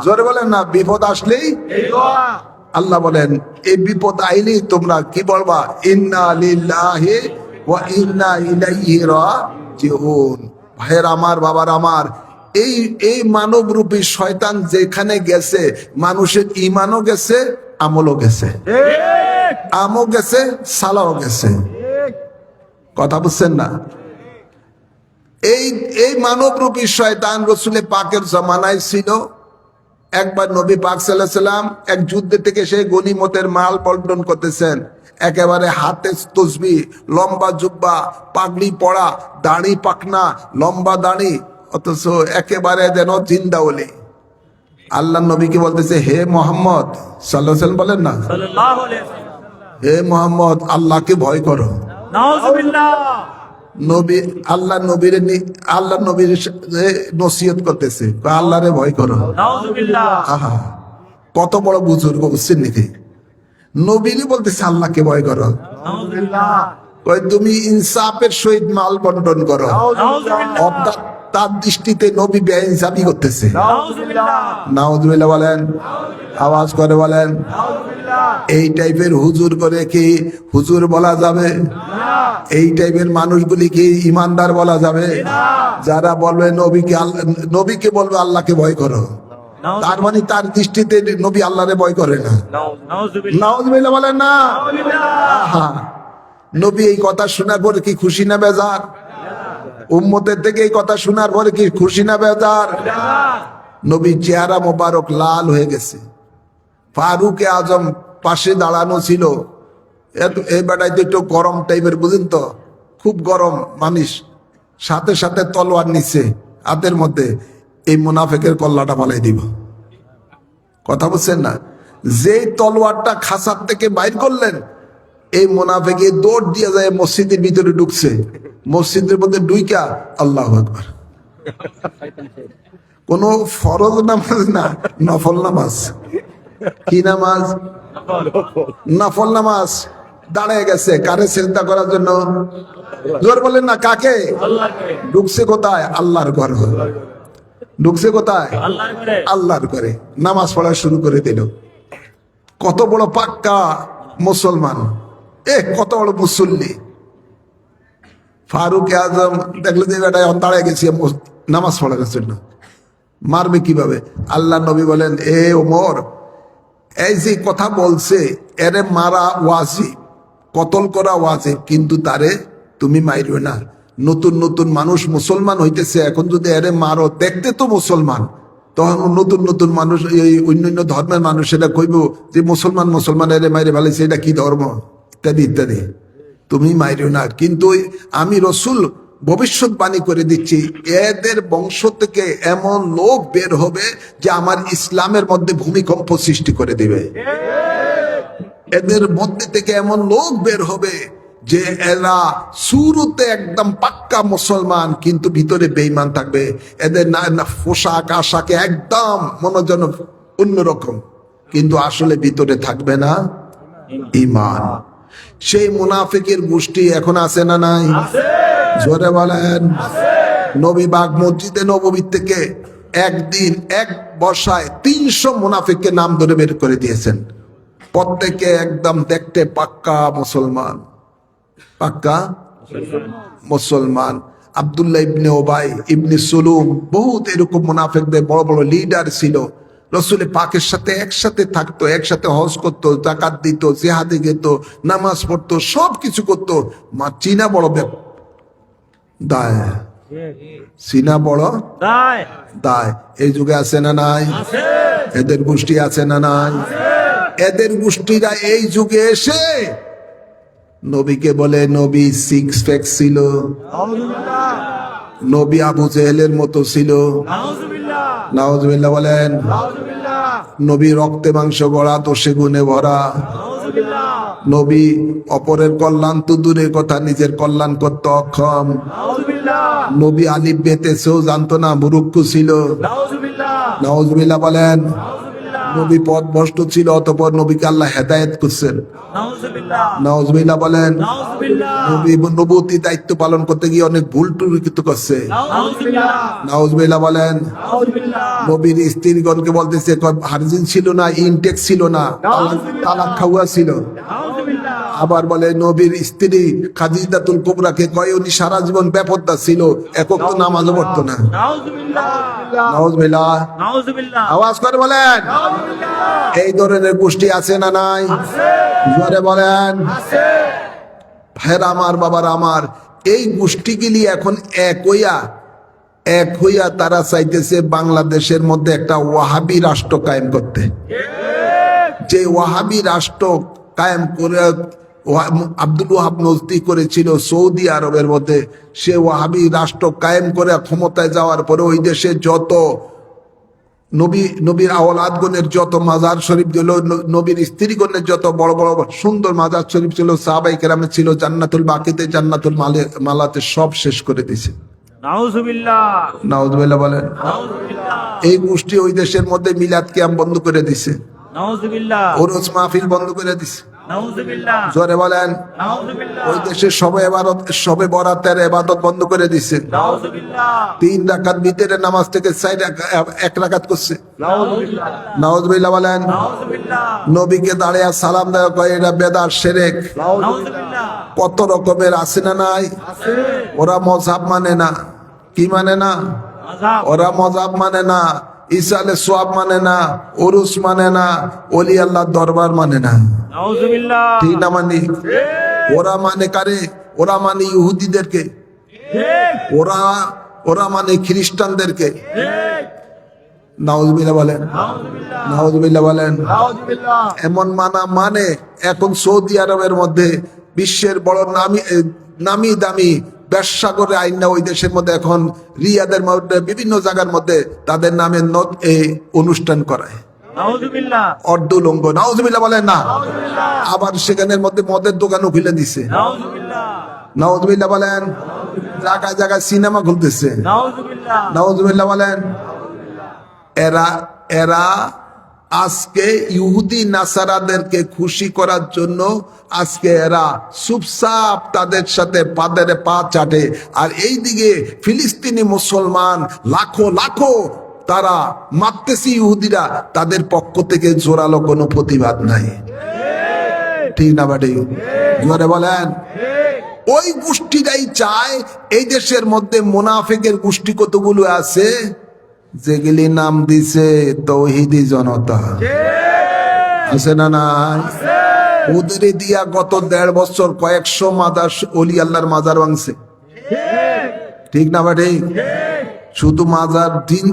জোরে বলেন না, বিপদ আসলেই আল্লাহ বলেন এই বিপদ আইলেই তোমরা কি বলবা? ইন্না লিল্লাহি ওয়া ইন্না ইলাইহি রাজিউন। ভাইয়ের আমার, বাবার আমার, এই মানব রূপী শয়তান যেখানে গেছে, মানুষের ইমানও গেছে, আমলও গেছে, আমও গেছে, সালাও গেছে। কথা বুঝছেন না? এই মানব রূপী শয়তান রসুলের পাকের জমানায় ছিল। একবার নবী পাক সাল্লাল্লাহু আলাইহি সাল্লাম এক যুদ্ধে থেকে সে গনিমতের মাল বন্টন করতেছেন। একেবারে হাতে তসবিহ, লম্বা জুব্বা, পাগড়ি পড়া, দাড়ি পাকনা, লম্বা দাড়ি, অথচ একেবারে যেন জিন্দা ওলি। আল্লাহ নবীকে বলতেছে, হে মোহাম্মদ সাল্লাল্লাহু আলাইহি সাল্লাম, বলেন না, হে মোহাম্মদ, আল্লাহকে ভয় করো। নবী আল্লাহ নবীর নসিহত করতেছে, আল্লাহরে ভয় করো। আহা, কত বড় বুজুর্গ, বুঝছেন নাকি? নবীরই বলতেছে আল্লাহকে ভয় করো। তুমি ইনসাফের সহিত মাল বন্টন করো। তার দৃষ্টিতে নবী বেইনসাফি করতেছে। নাউজুবিল্লাহ বলেন, আওয়াজ করে বলেন। এই টাইপের হুজুর করে কি হুজুর বলা যাবে? এই টাইপের মানুষগুলি কি ইমানদার বলা যাবে? যারা বলবে নবীকে বলবে আল্লাহকে ভয় করো, তার মানে তার দৃষ্টিতে নবী আল্লাহরে ভয় করে না। নাউজুবিল্লাহ বলেন না। নবী এই কথা শোনার পরে কি খুশি না বেজার? উম্মতের থেকে এই কথা শোনার পরে কি খুশি না বেজার? নবী চেহারা মোবারক লাল হয়ে গেছে। ফারুক আজম পাশে দাঁড়ানো ছিল। এই বেটায় তো একটু গরম টাইপের, বুঝেন তো, খুব গরম মানুষ। সাথে সাথে তলোয়ার নিচ্ছে হাতের মধ্যে, এই মুনাফিকের কল্লাটা ফালাই দিব। কথা বুঝছেন না? যেই তলোয়ারটা খাসার থেকে বাইর করলেন, এই মুনাফিক দৌড় দিয়ে যায় মসজিদের ভিতরে ঢুকছে। মসজিদের মধ্যে ঢুইকা আল্লাহু আকবার। কোন ফরজ নামাজ না, নফল নামাজ। কি নামাজ? নফল নামাজ। দাঁড়িয়ে গেছে কারে চিন্তা করার জন্য? জোর বলেন না, কাকে? ঢুকছে কোথায়? আল্লাহর ঘর। ঢুকছে কোথায়? আল্লাহর ঘরে। নামাজ পড়া শুরু করে দিল। কত বড় পাক্কা মুসলমান, কত বড় মুসল্লি। ফারুক আজম দেখলো যে বেটা এখন দাঁড়িয়ে গেছি নামাজ পড়ার জন্য, মারবে কিভাবে? আল্লাহ নবী বলেন, এ ওমর, এই যে কথা বলছে এরে মারা ওয়াজিব, কতল করা ওয়াজিব, কিন্তু তারে তুমি মাইরো না। নতুন নতুন মানুষ মুসলমান হইতেছে, এখন যদি এরে মারো, দেখতে তো মুসলমান, তখন নতুন নতুন মানুষ, এই অন্যান্য ধর্মের মানুষ সেটা কইব যে মুসলমান এরে মাইরে ফেলেছে, এটা কি ধর্ম, ইত্যাদি ইত্যাদি। তুমি মাইরো না, কিন্তু আমি রসুল ভবিষ্যৎবাণী করে দিচ্ছি, এদের বংশ থেকে এমন লোক বের হবে যে আমার ইসলামের মধ্যে ভূমিকম্প সৃষ্টি করে দিবে। এদের মধ্যে থেকে এমন লোক বের হবে যে এরা শুরুতে একদম পাক্কা মুসলমান কিন্তু ভিতরে বেঈমান থাকবে। এদের না পোশাক আশাকে একদম মনোজন অন্যরকম, কিন্তু আসলে ভিতরে থাকবে না ঈমান। সেই মুনাফিকের গোষ্ঠী এখন আছে না নাই? জোরে বলেন। নবী বাগ মসজিদে নববী থেকে একদিন এক বর্ষায় 300 মুনাফিককে নাম ধরে বের করে দিয়েছেন। প্রত্যেকে একদম দেখতে পাক্কা মুসলমান, পাক্কা মুসলমান। আব্দুল্লাহ ইবনে ওবাই, ইবনে সুলুম, বহুত এরকম মুনাফিকদের বড় বড় লিডার ছিল। রসুল পাকের সাথে একসাথে থাকতো, একসাথে হজ করতো, যাকাত দিত, জিহাদে যেত, নামাজ পড়তো, সব কিছু করতো। চীনা বড় দায়, চীনা বড় দায়। এই যুগে আছে না নাই? এদের গোষ্ঠী আছে না নাই? এদের গোষ্ঠীরা এই যুগে এসে নবীকে বলে নবী সিক্স প্যাক ছিল, নবী আবু জেহেলের মতো ছিল, নাউজুবিল্লাহ বলেন। নবী রক্তে মাংস গড়া, দোষে গুণে ভরা। নবী অপরের কল্যাণ তো দূরের কথা, নিজের কল্যাণ করতে অক্ষম। নবী আলিফ বেতেছেও জানতো না, মুরুক্কু ছিল। নাউজুবিল্লাহ বলেন। নবী পথভ্রষ্ট ছিল, অতঃপর নবীকে আল্লাহ হেদায়েত করছেন। নাউজুবিল্লাহ বলেন। নবী নবুয়তি দায়িত্ব পালন করতে গিয়ে অনেক ভুল টুরিকিত করছে। নাউজুবিল্লাহ বলেন। নবীর স্ত্রীগণকে বলতেছে হারজিন ছিল না, ইনটেক ছিল না, তালাক খাওয়া ছিল। আবার বলে নবীর স্ত্রী খাদিজাতুল কুবরাকে কয় উনি সারা জীবন বেপরদা ছিল, একক তো নামাজও পড়তো না। নাউজুবিল্লাহ, আওয়াজ করে বলেন। এই ধরনের গোষ্ঠী আছে না নাই? জোরে বলেন। ভাইরা আমার, বাবার আমার, এই গোষ্ঠীগুলি এখন এক হইয়া তারা চাইতেছে বাংলাদেশের মধ্যে একটা ওয়াহাবি রাষ্ট্র কায়েম করতে। যে ওয়াহাবি রাষ্ট্র কায়েম করে আব্দুল ওয়াহাব নজদি করেছিল সৌদি আরবের মধ্যে, সে ওয়াহাবি রাষ্ট্র কায়েম করে ক্ষমতায় যাওয়ার পরে ওই দেশে যত নবীর আওলাদগণের যত মাজার শরীফ ছিল, নবীর স্ত্রীগণের যত বড় বড় সুন্দর মাজার শরীফ ছিল, সাহাবায়ে কেরামে ছিল, জান্নাতুল বাকিতে, জান্নাতুল মালাতে সব শেষ করে দিয়েছে। নাউজুবিল্লাহ বলেন। এই গোষ্ঠী ওই দেশের মধ্যে মিলাদ কিয়াম বন্ধ করে দিছে, ওরস মাহফিল বন্ধ করে দিছে। জোরে বলেন। ওই দেশে সবে বরাতের ইবাদত বন্ধ করে দিছে। 3 রাকাত ভিতরে নামাজ থেকে 1 রাকাত করছে। নাউজুবিল্লাহ বলেন। নবীকে দাঁড়িয়ে সালাম দেওয়া কয় এটা বেদাত, শিরক। কত রকমের আছে না নাই? ওরা মযহাব মানে না। কি মানে না? ওরা মযহাব মানে না, ইসালে সোয়াব মানে না, উরুস মানে না, ওলি আল্লাহর দরবার মানে না। ঠিক না? মানি ওরা মানে কারে? ওরা মানে ইহুদিদেরকে, ওরা মানে খ্রিস্টানদেরকে। নাউজুবিল্লাহ বলেন। নাউজুবিল্লাহ বলেন। এমন মানে এখন সৌদি আরবের মধ্যে বিশ্বের বড় নামি দামি ব্যবসা করে আইন ওই দেশের মধ্যে এখন রিয়াদের মধ্যে বিভিন্ন জায়গার মধ্যে তাদের নামে অনুষ্ঠান করায় অর্ধলঙ্গ। নাউজুবিল্লাহ বলেন না। আবার সেখানের মধ্যে মদের দোকানও খুলে দিছে। নাউজুবিল্লাহ বলেন। জায়গায় জায়গায় সিনেমা খুলতেছে। নাউজুবিল্লাহ বলেন। এরা আজকে ইহুদি নাসারাদেরকে খুশি করার জন্য আজকে এরা চুপচাপ তাদের সাথে পাদের পা চাটে, আর এইদিকে ফিলিস্তিনি মুসলমান লাখো লাখো তারা মারতেছে ইহুদিরা, তাদের পক্ষ থেকে জোরালো কোনো প্রতিবাদ নাই। ঠিক না বাড়ি? জোরে বলেন। ওই গোষ্ঠীটাই চায় এই দেশের মধ্যে মুনাফিকের গোষ্ঠী কতগুলো আছে যেগুলি নাম দিছে তৌহিদি জনতা, আছে না নাই? ওদের দিয়া গত 1.5 বছর কয়েকশো মাজার ওলি আল্লাহর মাজার ভাঙছে। ঠিক না ভাই? শুধু মাজার দিন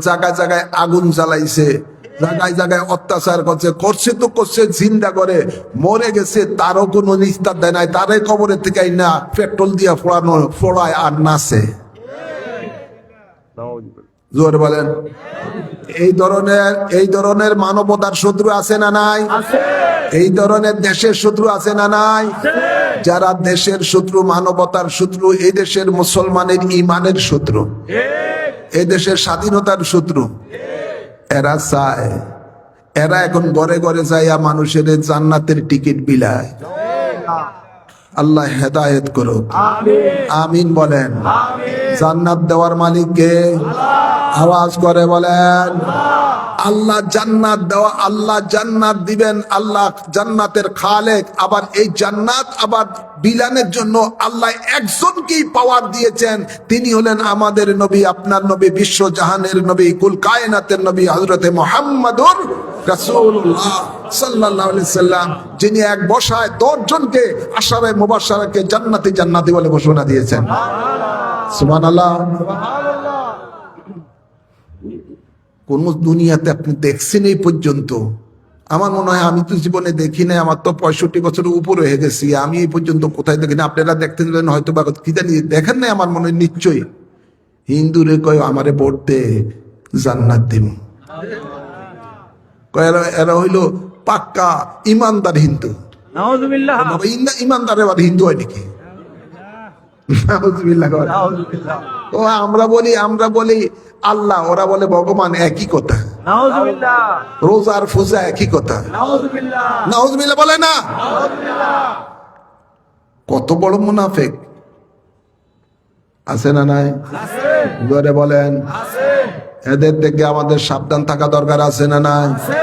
জায়গায় জায়গায় আগুন জ্বালাইছে, জায়গায় জায়গায় অত্যাচার করছে তো করছে, জিন্দা করে, মরে গেছে তারও কোনো নিস্তার দেয় নাই, তারাই কবরের থেকে না পেট্রোল দিয়ে ফোড়ায় আর নাচে। জোর বলেন। এই ধরনের মানবতার শত্রু আছে না নাই? এই ধরনের দেশের শত্রু আছে না নাই? যারা দেশের শত্রু, মানবতার শত্রু, এই দেশের মুসলমানের ইমানের শত্রু, এই দেশের স্বাধীনতার শত্রু, এরা চায়, এরা এখন ঘরে ঘরে যাইয়া মানুষের জান্নাতের টিকিট বিলায়। আল্লাহ হেদায়েত করুক, আমিন বলেন। জান্নাত দেওয়ার মালিক কে? আওয়াজ করে বলেন। আল্লাহ জান্নাত দেওয়া, আল্লাহ জান্নাত দিবেন, আল্লাহ জান্নাতের খালেক। আবার এই জান্নাত আবার বিলানের জন্য আল্লাহ একজনকেই পাওয়ার দিয়েছেন, তিনি হলেন আমাদের নবী, আপনার নবী, বিশ্ব জাহানের নবী, কুল কায়নাতের নবী হযরতে মুহাম্মাদুর রাসূলুল্লাহ সাল্লাল্লাহু আলাইহি সাল্লাম, যিনি এক বসায় 10 জনকে আশারে মুবাশশারাকে জান্নাতি জান্নাতি বলে ঘোষণা দিয়েছেন। সুবহানাল্লাহ। কোন দুনিয়াতে আপনি দেখছেন এই পর্যন্ত? আমার মনে হয় আমি তো জীবনে দেখি নাই, আমার তো 65 বছরের উপরে হয়ে গেছি, আমি এই পর্যন্ত কোথায় দেখি না। আপনারা দেখতে দিলেন হয়তো বা কি জানি দেখেন নাই, আমার মনে হয় নিশ্চয়ই। হিন্দুরে কয় আমারে ভোট দে, জান্নাত দিব। এরা হইল পাক্কা ইমানদার হিন্দু। নাউযুবিল্লাহ। ইমানদার এবার হিন্দু হয় নাকি? নাউযুবিল্লাহ। ও আমরা বলি আল্লাহ, ওরা বলে ভগবান, একই কথা। নাউযুবিল্লাহ। রোজার ফুজা একই কথা। নাউযুবিল্লাহ। নাউযুবিল্লাহ বলে না? কত বড় মুনাফিক আছে না নাই? আছে। জোরে বলেন। আছে। এদের থেকে আমাদের সাবধান থাকা দরকার আছে না নাই? আছে।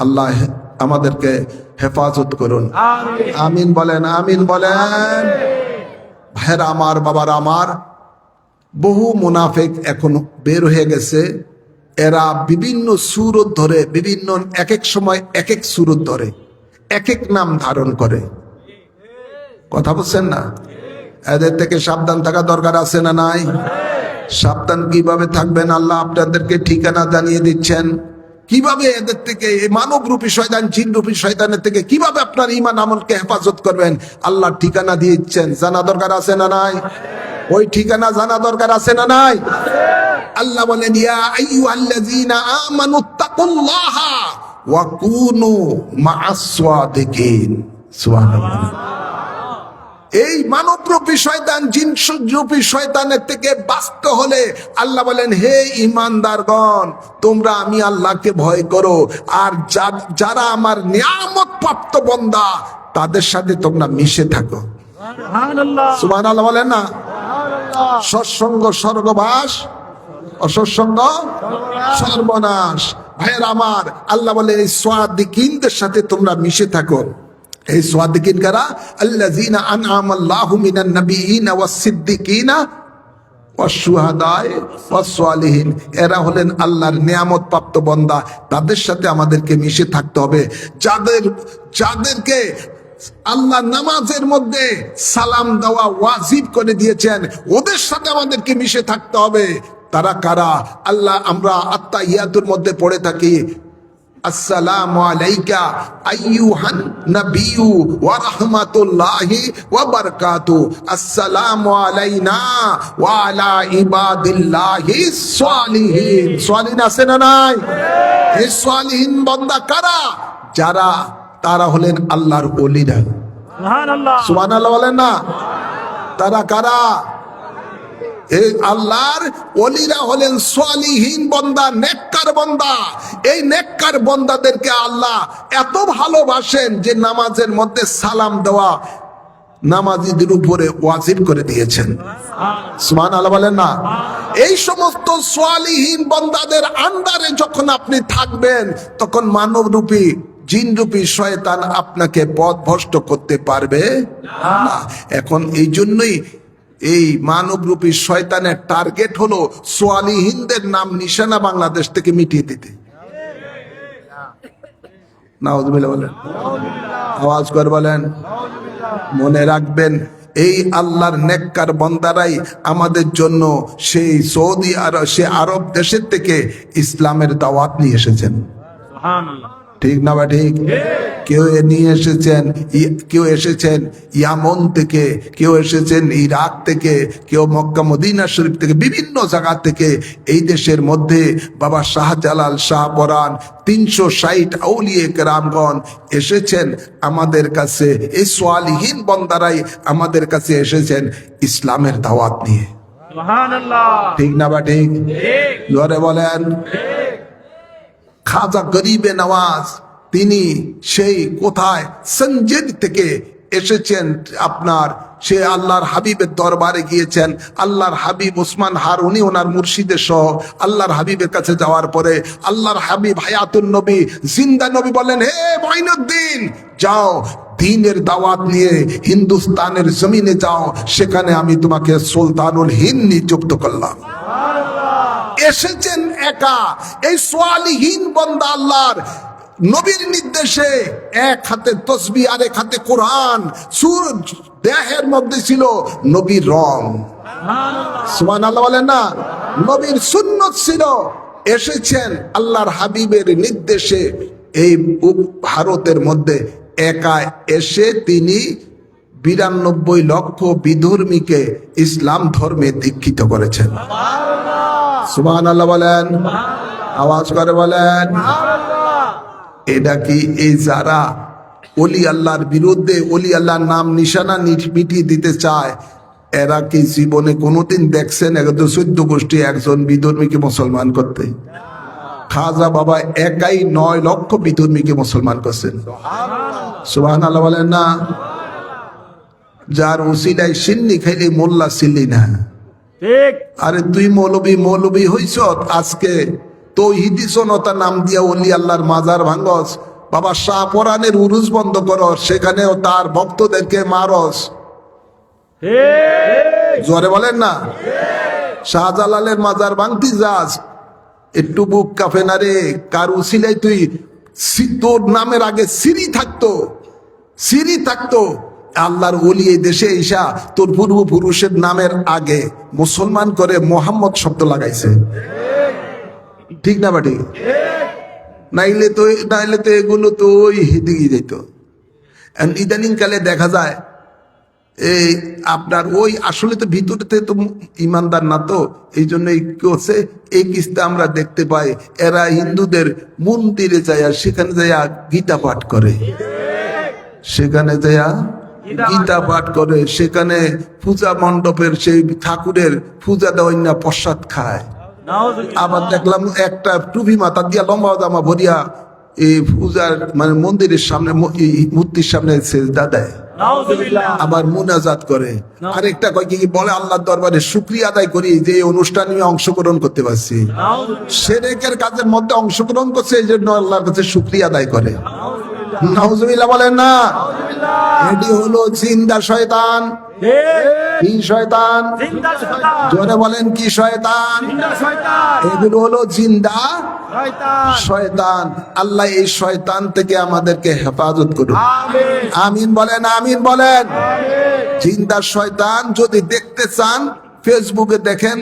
আল্লাহ আমাদেরকে হেফাজত করুন, আমিন বলেন, আমিন বলেন। ভাইরা আমার, বাবার আমার, বহু মুনাফিক এখন বের হয়ে গেছে। এরা বিভিন্ন সুরত ধরে, বিভিন্ন এক এক সময় এক এক সুরত ধরে, এক এক নাম ধারণ করে। কথা বলছেন না? এদের থেকে সাবধান থাকা দরকার আছে না নাই? সাবধান কিভাবে থাকবেন আল্লাহ আপনাদেরকে ঠিকানা জানিয়ে দিচ্ছেন। কিভাবে এদের থেকে, মানব রূপী শয়তান, জিন রূপী শয়তানের থেকে কিভাবে আপনার ঈমান আমলকে হেফাজত করবেন আল্লাহ ঠিকানা দিয়েছেন। জানা দরকার আছে না নাই? ওই ঠিকানা জানা দরকার আছে না নাই? আল্লাহ বলেন, ইয়া আইয়ুহাল্লাযীনা আমানুত্তাকুল্লাহা ওয়া কুনু মা'আস সাদিকিন। সুবহানাল্লাহ। এই মানবরূপী শয়তান, জিনরূপী শয়তানের থেকে বাঁচতে হলে আল্লাহ বলেন, হে ঈমানদারগণ, তোমরা আমি আল্লাহকে ভয় করো, আর যারা আমার নিয়ামত প্রাপ্ত বান্দা তাদের সাথে তোমরা মিশে থাকো। সুবহানাল্লাহ। সুবহানাল্লাহ বলেন না? সৎসঙ্গ স্বর্গবাস, অসৎসঙ্গ সর্বনাশ। ভাইয়ের আমার, আল্লাহ বলেন এই সাদিকিনদের সাথে তোমরা মিশে থাকো। এই সাদিকিন কারা? আল্লাযীনা আন'আমাল্লাহু মিনান নাবিয়্যিনা ওয়াস সিদ্দিকিনা ওয়াস শুহাদায়ে ওয়াস সালিহিন। এরা হলেন আল্লাহর নিয়ামত প্রাপ্ত বান্দা, তাদের সাথে আমাদেরকে মিশে থাকতে হবে। যাদেরকে আল্লাহ নামাজের মধ্যে সালাম দেওয়া ওয়াজিব করে দিয়েছেন, ওদের সাথে আমাদেরকে মিশে থাকতে হবে। তারা কারা? আল্লাহ, আমরা আত্তাহিয়াতুর মধ্যে পড়ে থাকি, আসসালামু আলাইকা আইয়ুহান নাবিয়্যু ওয়া রাহমাতুল্লাহি ওয়া বারাকাতুহু, আসসালামু আলাইনা ওয়া আলা ইবাদিল্লাহিস সালিহিন। সালিহিন আছে না নাই? এই সালিহিন বান্দা কারা? তারা হলেন আল্লাহর ওলিরা। সুবহানাল্লাহ। সুবহানাল্লাহ বলেন না? তারা কারা? এই আল্লাহর ওলিরা হলেন সালিহিন বান্দা, নেককার বান্দা। এই নেককার বান্দাদেরকে আল্লাহ এত ভালোবাসেন যে নামাজের মধ্যে সালাম দেওয়া নামাজীদের উপরে ওয়াজিব করে দিয়েছেন। সুবহানাল্লাহ বলেন না? এই সমস্ত সালিহিন বান্দাদের আন্ডারে যখন আপনি থাকবেন, তখন মানবরূপী জিনরূপী শয়তান আপনাকে পথভ্রষ্ট করতে পারবে না। এখন এই জন্যই এই মানবরূপী শয়তানের টার্গেট হলো সালিহিনদের নাম নিশানা বাংলাদেশ থেকে মিটিয়ে দিতে। নাউযুবিল্লাহ বলেন, আওয়াজ করে বলেন। মনে রাখবেন, এই আল্লাহর নেককার বান্দারাই আমাদের জন্য সেই সৌদি আরব, সে আরব দেশের থেকে ইসলামের দাওয়াত নিয়ে এসেছেন। ঠিক না বা ঠিক? কেউ নিয়ে এসেছেন, কেউ এসেছেন ইয়ামন থেকে, কেউ এসেছেন ইরাক থেকে, কেউ মক্কা মদিনা শরীফ থেকে, বিভিন্ন জায়গা থেকে এই দেশের মধ্যে বাবা শাহজালাল শাহপরান 360 আউলিয়ে কেরামগণ এসেছেন আমাদের কাছে। এই সালিহীন বান্দারাই আমাদের কাছে এসেছেন ইসলামের দাওয়াত নিয়ে। ঠিক না বা ঠিক? জোরে বলেন। খাজা গরিবে নওয়াজ তিনি সেই কোথায় সঞ্জেদ থেকে এসেছেন, আপনার সে আল্লাহর হাবিবের দরবারে গিয়েছেন। আল্লাহর হাবিব ওসমান হারুনি ওনার মুর্শিদের সহ আল্লাহর হাবিবের কাছে যাওয়ার পরে আল্লাহর হাবিব হায়াতুন নবী জিন্দা নবী বলেন, হে মঈনুদ্দিন যাও দ্বীনের দাওয়াত নিয়ে হিন্দুস্তানের জমিনে যাও, সেখানে আমি তোমাকে সুলতানুল হিন্দ নিযুক্ত করলাম। এসেছেন একা, এই সালিহীন বান্দা আল্লাহর নবীর নির্দেশে এক হাতে তসবিহ আর এক হাতে কোরআন, দেহের মধ্যে ছিল নবীর রং। সুবহানাল্লাহ বলেন না? নবীর সুন্নত ছিল। এসেছেন আল্লাহর হাবিবের নির্দেশে এই ভারতের মধ্যে একা এসে তিনি 92 লক্ষ বিধর্মীকে ইসলাম ধর্মে দীক্ষিত করেছেন। সুবহানাল্লাহ বলেন, আওয়াজ করে বলেন। এটা কি এই যারা ওলি আল্লাহর বিরুদ্ধে ওলি আল্লাহর নাম নিশানা মিটিয়ে দিতে চায়, এরা কি জীবনে কোনোদিন দেখছেন 14 গোষ্ঠী একজন বিধর্মীকে মুসলমান করতে? খাজা বাবা একাই 9 লক্ষ বিধর্মীকে মুসলমান করছেন। সুবহানাল্লাহ বলেন না? যার উসিলায় সিন্নি খাইলে মোল্লা ছিলি না। আরে তুই মৌলবী হইছ, আজকে তৌহিদি জনতা নাম দিয়া ওলি আল্লাহর মাজার ভাঙ্গস, বাবা শাহপরানের উরুস বন্ধ করস, সেখানেও তার ভক্তদেরকে মারস। জোরে বলেন না? শাহজালালের মাজার ভাঙতি যাস, একটু বুক কাঁপে না রে? কার উসিলাই তুই, তোর নামের আগে সিরি থাকতো। আল্লাহর ওলি এই দেশে ঈশা তোর পূর্বপুরুষের নামের আগে মুসলমান করে মোহাম্মদ শব্দ লাগাইছে। ঠিক না বাটি? নাইলে তো এগুলো তো ওই হেদিকে যেত। ইদানিং কালে দেখা যায় এই আপনার ওই আসলে তো ভিতরতে তো ইমানদার না, তো এই জন্য করছে এই কিস্তা আমরা দেখতে পাই। এরা হিন্দুদের মন্দিরে যায়, সেখানে যাইয়া গীতা পাঠ করে, সেখানে পূজা মণ্ডপের সেই ঠাকুরের পূজা দেওয়া না প্রসাদ খায়। আবার দেখলাম একটা টুপি মাথা দিয়া লম্বা জামা ভরিয়া এই পূজার মানে মন্দিরের সামনে মূর্তির সামনে দেয়, আবার মুনাজাত করে। আরেকটা কয় কি বলে, আল্লাহর দরবারে শুকরিয়া আদায় করি যে এই অনুষ্ঠানে আমি অংশগ্রহণ করতে পারছি। শিরকের কাজের মধ্যে অংশগ্রহণ করছে, এই জন্য আল্লাহর কাছে শুকরিয়া আদায় করে। নাউজুবিল্লাহ বলেন না? এটি হলো জিন্দা শয়তান। কি শয়তান? জোরে বলেন, কি শয়তান? এগুলো হলো জিন্দা শয়তান। আল্লাহ এই শয়তান থেকে আমাদেরকে হেফাজত করুন। আমিন বলেন, আমিন বলেন। জিন্দা শয়তান যদি দেখতে চান ফেসবুকে দেখেন,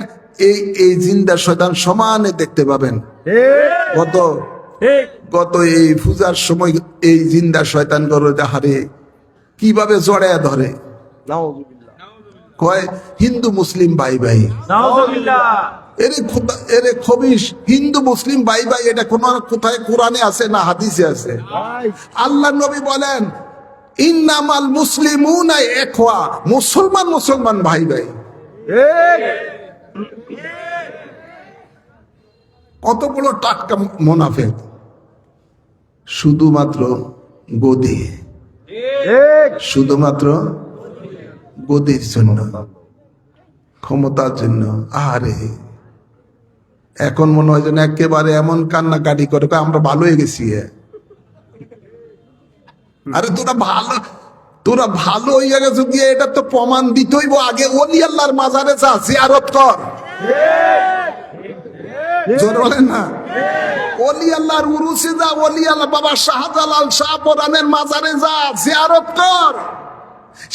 এই জিন্দা শয়তান সমানে দেখতে পাবেন। গত এই পূজার সময় এই জিন্দা শয়তান করে হারে কিভাবে জড়ায় ধরে, কয় হিন্দু মুসলিম ভাই ভাই। এরে খবিশ হিন্দু মুসলিম ভাই ভাই, এটা কোথায় কোরআনে আছে না হাদিসে আছে? আল্লাহ নবী বলেন ইন্নামাল মুসলিমুনা ইখওয়া, মুসলমান ভাই ভাই। কত বড় টাটকা মুনাফিক, শুধুমাত্র গদি, শুধুমাত্র গদির জন্য, ক্ষমতার জন্য। আরে এখন মনে হয় যেন একেবারে এমন কান্নাকাটি করে আমরা ভালো হয়ে গেছি। আরে তোরা ভালো হইয়া গেছো গিয়ে, এটা তো প্রমাণ দিতে হইব। আগে ওলি আল্লাহর মাজারে যা, জিয়ারত কর। জোর বলেন না? ওলি আল্লাহর উরুসে যা, ওলি আল্লাহ বাবা শাহজালাল শাহপরানের মাজারে যা, জিয়ারত কর,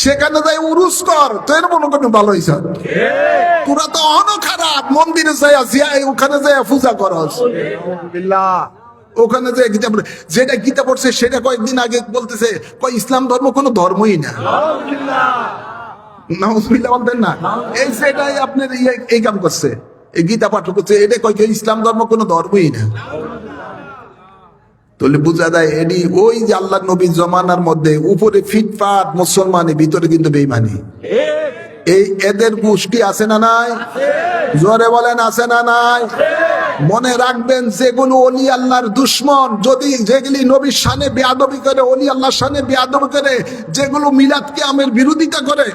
সেখানে যাই উরুস কর। তো এর মনে করেন ভালো হয়েছে? তোরা তো অন খারাপ, মন্দিরে যাইয়া ওখানে যাইয়া পূজা করস। ওখানে যে গীতা পড়ে, যেটা গীতা পড়ছে সেটা কয়েকদিন আগে বলতেছে কয় ইসলাম ধর্ম কোনো ধর্মই না। নাউজুবিল্লাহ বলতেন না, এই সেটাই আপনার এই কাম করছে, এই গীতা পাঠ করছে, এটা কয় ইসলাম ধর্ম কোনো ধর্মই না। তাহলে বোঝা যায় এটি ওই যে আল্লাহ নবীর জমানার মধ্যে উপরে ফিটফাট মুসলমানের ভিতরে কিন্তু বেঈমানি। এই এদের গোষ্ঠী আছে না নাই? জোরে বলেন আছে না নাই? মনে রাখবেন যেগুলো অলি আল্লাহর দুশ্মন, যদি যেগুলি নবীর শানে বেয়াদবি করে, অলি আল্লাহর শানে বেয়াদবি করে, যেগুলো মিলাদ কিয়ামের বিরোধিতা করে,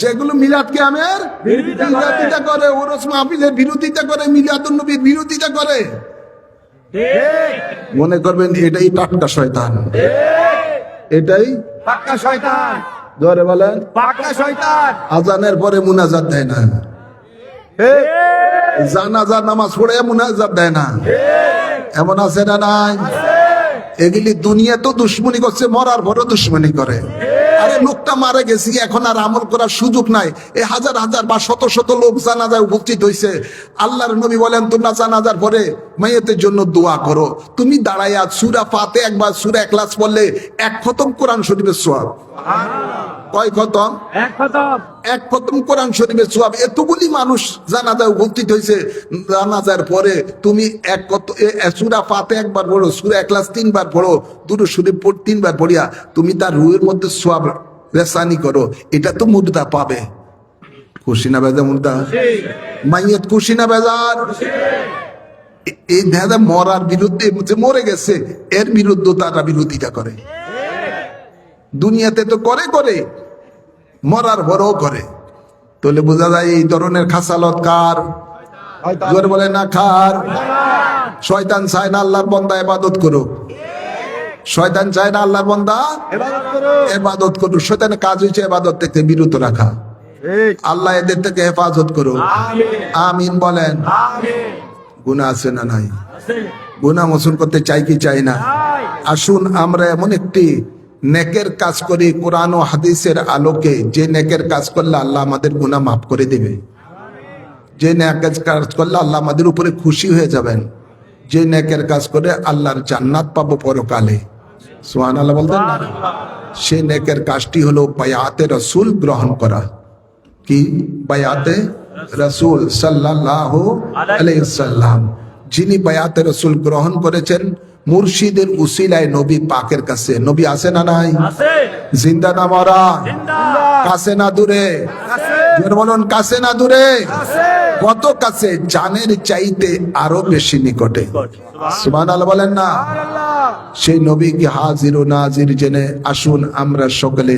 যেগুলো মিলাদ কিয়ামের বিরোধিতা করে, ওরস মাহফিলের বিরোধিতা করে, মিলাদুন নবীর বিরোধিতা করে, মনে করবেন এটাই টাটকা শয়তান, এটাই পাক্কা শয়তান। জোরে বলেন পাক্কা শয়তান। আজানের পরে মুনাজাত দেয় না, জানাজার নামাজ পড়ে মুনাজাত দেয় না, এমন আছে না নাই? এগুলি দুনিয়া তো দুশ্মনী করছে, মরার পরও দুশ্মনী করে। আরে লোকটা মারা গেছি, এখন আর আমল করার সুযোগ নাই। এই হাজার হাজার বা শত শত লোক জানাজায় উপস্থিত হয়েছে। আল্লাহর নবী বলেন তোমরা জানাজার পরে মাইয়াতের জন্য দোয়া করো। তুমি দাঁড়াইয়া সূরা ফাতিহা একবার, সূরা ইখলাস পড়লে এক খতম কোরআন শরীফের সওয়াব। কয় খতম? এক খতম। এক খতম কোরআন শরীফের সওয়াব। এতগুলি মানুষ জানাজায় উপস্থিত হয়েছে, জানাজার পরে তুমি এক সূরা ফাতিহা একবার পড়ো, সূরা ইখলাস 3 বার পড়ো, দুরূদ শরীফ 3 বার পড়িয়া তুমি তার রুহের মধ্যে সওয়াব রেসানি করো, এটা তো মুর্দা পাবে। খুশি না বেজার মুর্দা? মাইয়াত খুশি না বেজার? এই দাদা মরার বিরুদ্ধে, মরে গেছে এর বিরুদ্ধে তারা বিরোধিতা করে। দুনিয়াতে তো করে করে, মরার পরও করে। তাহলে বোঝা যায় এই ধরনের খাসালত কার? জোরে বলে না কার? শয়তান চায় না আল্লাহর বান্দা ইবাদত করুক, শয়তান চায় না আল্লাহর বান্দা ইবাদত করুক। শয়তানের কাজ হচ্ছে ইবাদত থেকে বিরত রাখা। আল্লাহ এদের থেকে হেফাজত করুক, আমিন বলেন। গুনাহ আছে না নাই? গুনাহ মোচন করতে চাই কি চাই না? আসুন আমরা এমন একটি নেকের কাজ করি কোরআন ও হাদিসের আলোকে, যে নেকের কাজ করলে আল্লাহ আমাদের গুনাহ মাফ করে দেবে, যে নেকের কাজ করলে আল্লাহ আমাদের উপরে খুশি হয়ে যাবেন, যে নেকের কাজ করে আল্লাহর জান্নাত পাবো পরকালে। সুবহানাল্লাহ বলতেন না? সেই নেকের কাজটি হলো বায়াতে রাসূল গ্রহণ করা। কি বায়াতে রাসূল সাল্লাল্লাহু আলাইহি সাল্লাম? যিনি বায়াতে রাসূল গ্রহণ করেছেন মুর্শিদের উসিলায় নবী পাকের কাছে। নবী আছে না নাই? জিন্দা না মরা? কাছে না দূরে? বলুন কাছে না দূরে? কত কাছে? জানের চাইতে আরো বেশি নিকটে। সুবহানাল্লাহ বলেন না? সেই নবীকে হাজির ও নাজির জেনে আসুন আমরা সকলে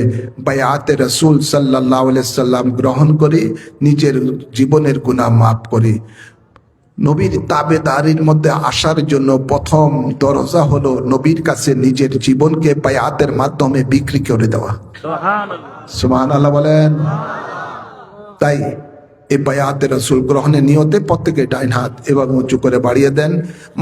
বায়াতে রাসূল সাল্লাল্লাহু আলাইহি সাল্লাম গ্রহণ করি, নিজের জীবনের গুনাহ মাফ করি। নবীর তাবেদারির মধ্যে আসার জন্য প্রথম দরজা হলো নবীর কাছে নিজের জীবনকে বায়াতের মাধ্যমে বিক্রি করে দেওয়া। সুবহানাল্লাহ বলেন। তাই এই বায়াতে রাসূল গ্রহণের নিয়তে প্রত্যেকে ডাইন হাত এবং উঁচু করে বাড়িয়ে দেন।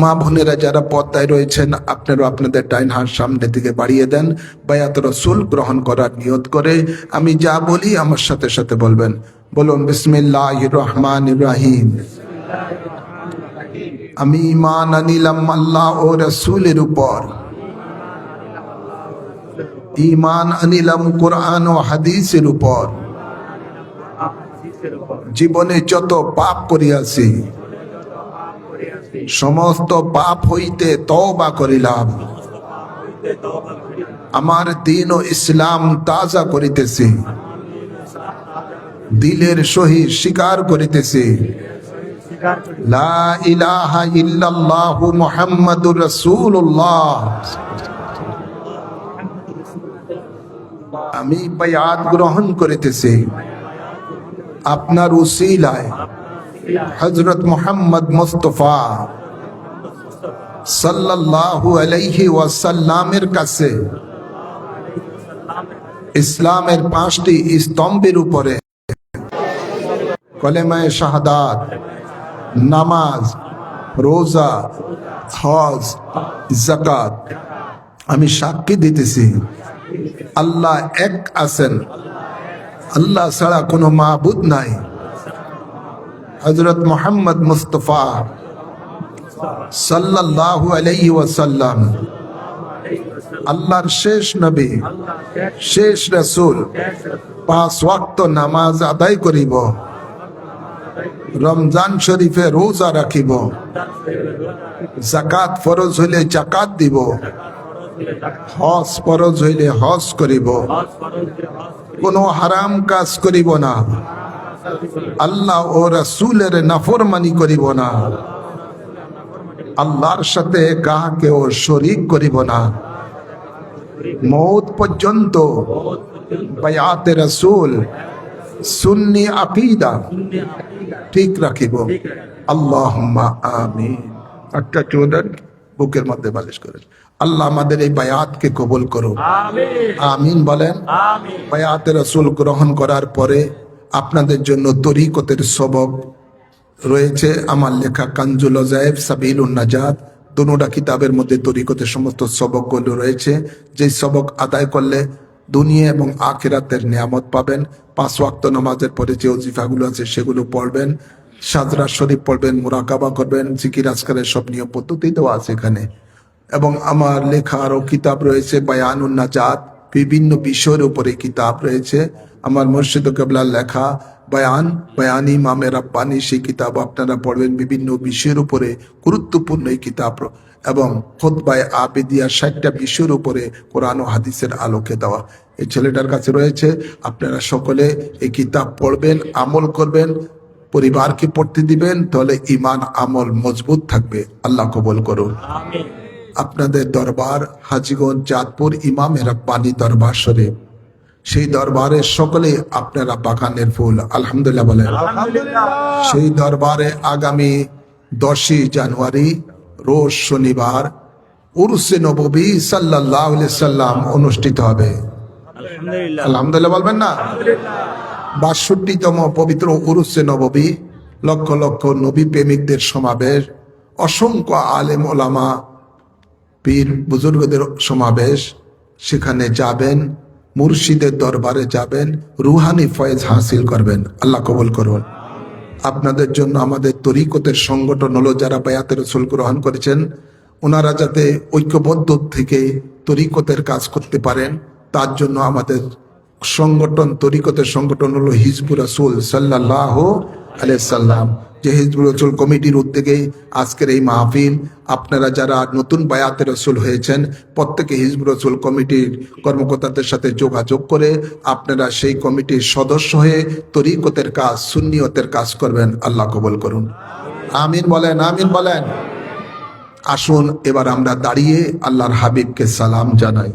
মা বোনেরা যারা পর্দায় রয়েছেন আপনারা আপনাদের ডাইন হাত সামনে দিকে বাড়িয়ে দেন, বায়াতে রাসূল গ্রহণ করার নিয়ত করে। আমি যা বলি আমার সাথে সাথে বলবেন। বলুন বিসমিল্লাহির রহমানির রহিম। আমি ঈমান আনিলাম আল্লাহ ও রাসূলের উপর, ঈমান আনিলাম কোরআন ও হাদিসের উপর। জীবনে যত পাপ করিয়াছি সমস্ত পাপ হইতে তওবা করিলাম। আমার দ্বীন ও ইসলাম তাজা করিতেছি, দিলের সহিত স্বীকার করিতেছি লা ইলাহা ইল্লাল্লাহু মুহাম্মাদুর রাসূলুল্লাহ। আমি বায়াত গ্রহণ করিতেছি আপনার উসিলায় হযরত মুহাম্মদ মুস্তাফা সাল্লাল্লাহু আলাইহি ওয়াসাল্লামের কাছে ইসলামের 5টি স্তম্ভের উপরে কলেমায়ে শাহাদাত, নামাজ, রোজা, হজ, যাকাত আমি সাক্ষী দিতেছি আল্লাহ এক আছেন, আল্লাহ ছাড়া কোনো মাবুদ নাই। হযরত মুহাম্মদ মুস্তাফা সাল্লাল্লাহু আলাইহি ওয়াসাল্লাম আল্লাহর শেষ নবী শেষ রাসূল 5 ওয়াক্ত নামাজ আদায় করিব, রমজান শরীফে রোজা রাখিব, যাকাত ফরজ হইলে যাকাত দিব, হজ ফরজ হইলে হজ করিব, কোনো হারাম কাজ করিব না, আল্লাহ ও রাসূলের নাফরমানি করিব না, আল্লাহর সাথে কাহাকেও শরীক করিব না, মৌত পর্যন্ত বায়াতে রাসূল সুন্নি আকীদা ঠিক রাখিব। আল্লাহুম্মা আমিন। একটা চোদন বুকের মধ্যে বালিশ করেন। আল্লাহ আমাদের এই বায়াতকে কবুল করুন, আমিন বলেন। বায়াতে রাসূল গ্রহণ করার পরে আপনাদের জন্য তরিকতের সবক রয়েছে। আমার লেখা কানজুল ওজায়েব, সাবিলুন নাজাত, দুটা কিতাবের মধ্যে তরিকতের সমস্ত সবকগুলো রয়েছে। যে সবক আদায় করলে দুনিয়া এবং আখিরাতের নিয়ামত পাবেন। 5 ওয়াক্ত নামাজের পরে যে ওজিফাগুলো আছে সেগুলো পড়বেন, সাজরা শরীফ পড়বেন, মুরাকাবা করবেন, জিকির আজকারের সব নিয়ম পদ্ধতি দেওয়া আছে এখানে। এবং আমার লেখা আরো কিতাব রয়েছে, বায়ানুন নাজাত, বিভিন্ন বিষয়ের উপরে কিতাব রয়েছে। আমার মুর্শিদ কেবলার লেখা বায়ানি ইমামে রাব্বানি, সেই কিতাব আপনারা পড়বেন। বিভিন্ন বিষয়ের উপরে গুরুত্বপূর্ণ এই কিতাব এবং খুতবায়ে আবেদিয়া 60টা বিষয়ের উপরে কোরআন ও হাদিসের আলোকে দেওয়া এই ছেলেটার কাছে রয়েছে। আপনারা সকলে এই কিতাব পড়বেন, আমল করবেন, পরিবারকে পড়তে দিবেন, তাহলে ঈমান আমল মজবুত থাকবে। আল্লাহ কবুল করুন। আপনাদের দরবার হাজীগঞ্জ চাঁদপুর ইমামে রাব্বানি দরবার শরীফ, সেই দরবারে সকলে আপনারা বাগানের ফুল, আলহামদুলিল্লাহ বলেন। সেই দরবারে আগামী 10ই জানুয়ারি রোজ শনিবার উরসে নববী সাল্লাল্লাহু আলাইহি সাল্লাম অনুষ্ঠিত হবে। আলহামদুলিল্লাহ বলবেন না? 62তম পবিত্র উরসে নববী, লক্ষ লক্ষ নবী প্রেমিকদের সমাবেশ, অসংখ্য আলেম ওলামা পীর বুজুর্গদের সমাবেশ। সেখানে যাবেন, মুর্শিদের দরবারে যাবেন, রুহানি ফয়েজ হাসিল করবেন। আল্লাহ কবুল করুন। আপনাদের জন্য আমাদের তরিকতের সংগঠন হলো, যারা বায়াতে রাসূল গ্রহণ করেছেন ওনারা যাতে ঐক্যবদ্ধ থেকে তরিকতের কাজ করতে পারেন, তার জন্য আমাদের সংগঠন, তরিকতের সংগঠন হলো হিজবুর রাসূল সাল্লাল্লাহু আলাইহি সাল্লাম। যে হিজবুর রাসূল কমিটির উদ্যোগে আজকের এই মাহফিল। আপনারা যারা নতুন বায়াতে রাসূল হয়েছেন, প্রত্যেকে হিজবুর রাসূল কমিটির কর্মকর্তাদের সাথে যোগাযোগ করে আপনারা সেই কমিটির সদস্য হয়ে তরিকতের কাজ, সুন্নিয়তের কাজ করবেন। আল্লাহ কবুল করুন। আমিন বলেন, আমিন বলেন। আসুন এবার আমরা দাঁড়িয়ে আল্লাহর হাবিবকে সালাম জানাই।